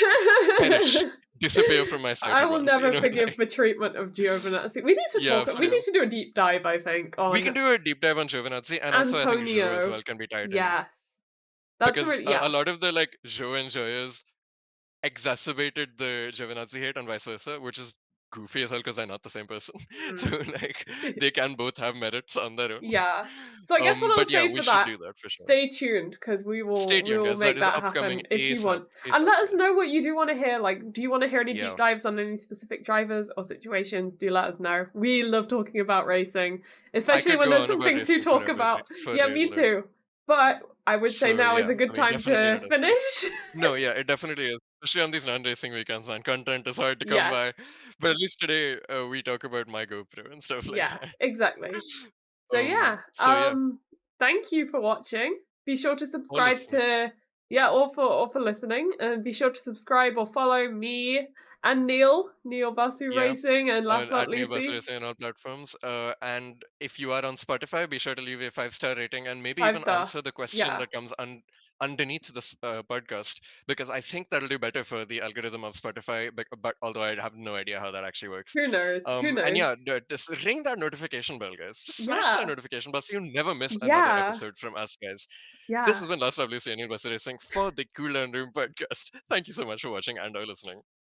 Speaker 2: Perish. Disappear from my sight
Speaker 1: I
Speaker 2: at
Speaker 1: will
Speaker 2: once. You
Speaker 1: never
Speaker 2: know,
Speaker 1: forgive
Speaker 2: like
Speaker 1: the treatment of Giovinazzi. We need to
Speaker 2: yeah,
Speaker 1: talk.
Speaker 2: for
Speaker 1: We need
Speaker 2: real.
Speaker 1: to do a deep dive, I think,
Speaker 2: We can
Speaker 1: on
Speaker 2: do a deep dive on Giovinazzi, and also I think Joe as
Speaker 1: Antonio.
Speaker 2: well can be tied in
Speaker 1: Yes. That's a
Speaker 2: because
Speaker 1: really,
Speaker 2: a
Speaker 1: yeah.
Speaker 2: lot of the like Joe enjoyers exacerbated the Giovinazzi hate and vice versa, which is goofy as hell because they're not the same person. So
Speaker 1: Mm.
Speaker 2: like they can both have merits on their own.
Speaker 1: Yeah. So I guess what I'll
Speaker 2: But yeah,
Speaker 1: say
Speaker 2: we
Speaker 1: for
Speaker 2: should
Speaker 1: that,
Speaker 2: do that for sure.
Speaker 1: stay tuned because
Speaker 2: Stay
Speaker 1: we
Speaker 2: tuned,
Speaker 1: will
Speaker 2: guys. That
Speaker 1: make
Speaker 2: is
Speaker 1: that
Speaker 2: upcoming
Speaker 1: happen if you
Speaker 2: ASAP.
Speaker 1: want. And
Speaker 2: ASAP,
Speaker 1: let us
Speaker 2: guys.
Speaker 1: know what you do want to hear. Like, do you want to hear any deep
Speaker 2: Yeah.
Speaker 1: dives on any specific drivers or situations? Do let us know. We love talking about racing,
Speaker 2: I
Speaker 1: especially
Speaker 2: could
Speaker 1: when
Speaker 2: go
Speaker 1: there's
Speaker 2: on about
Speaker 1: something to
Speaker 2: racing
Speaker 1: talk
Speaker 2: forever,
Speaker 1: about.
Speaker 2: for
Speaker 1: Yeah,
Speaker 2: real
Speaker 1: me
Speaker 2: though.
Speaker 1: too. But I would say
Speaker 2: So
Speaker 1: now is
Speaker 2: yeah,
Speaker 1: a good
Speaker 2: I mean,
Speaker 1: time
Speaker 2: definitely
Speaker 1: to
Speaker 2: let us know.
Speaker 1: finish.
Speaker 2: No, yeah, it definitely is. Especially on these non-racing weekends, man. Content is hard to come by.
Speaker 1: Yes.
Speaker 2: But at least today, we talk about my GoPro and stuff like
Speaker 1: Yeah,
Speaker 2: that.
Speaker 1: exactly. So yeah,
Speaker 2: So yeah,
Speaker 1: thank you for watching. Be sure to
Speaker 2: or
Speaker 1: subscribe
Speaker 2: listening.
Speaker 1: to yeah, or for listening, and be sure to subscribe or follow me and Neil Basu
Speaker 2: Yeah.
Speaker 1: Racing and Last Lap
Speaker 2: At New
Speaker 1: Lucy.
Speaker 2: Basilica on all platforms. And if you are on Spotify, be sure to leave a 5-star rating and maybe
Speaker 1: Five
Speaker 2: even
Speaker 1: star.
Speaker 2: answer the question
Speaker 1: Yeah.
Speaker 2: that comes underneath this podcast, because I think that'll do better for the algorithm of Spotify. But although I have no idea how that actually works.
Speaker 1: Who knows? Who
Speaker 2: And
Speaker 1: knows?
Speaker 2: yeah, just ring that notification bell, guys. Just smash that
Speaker 1: Yeah.
Speaker 2: notification bell so you never miss another
Speaker 1: Yeah.
Speaker 2: episode from us, guys. This
Speaker 1: Yeah.
Speaker 2: has been LastLapLucy and Neil Basilica for the Cooldown Room podcast. Thank you so much for watching and or listening.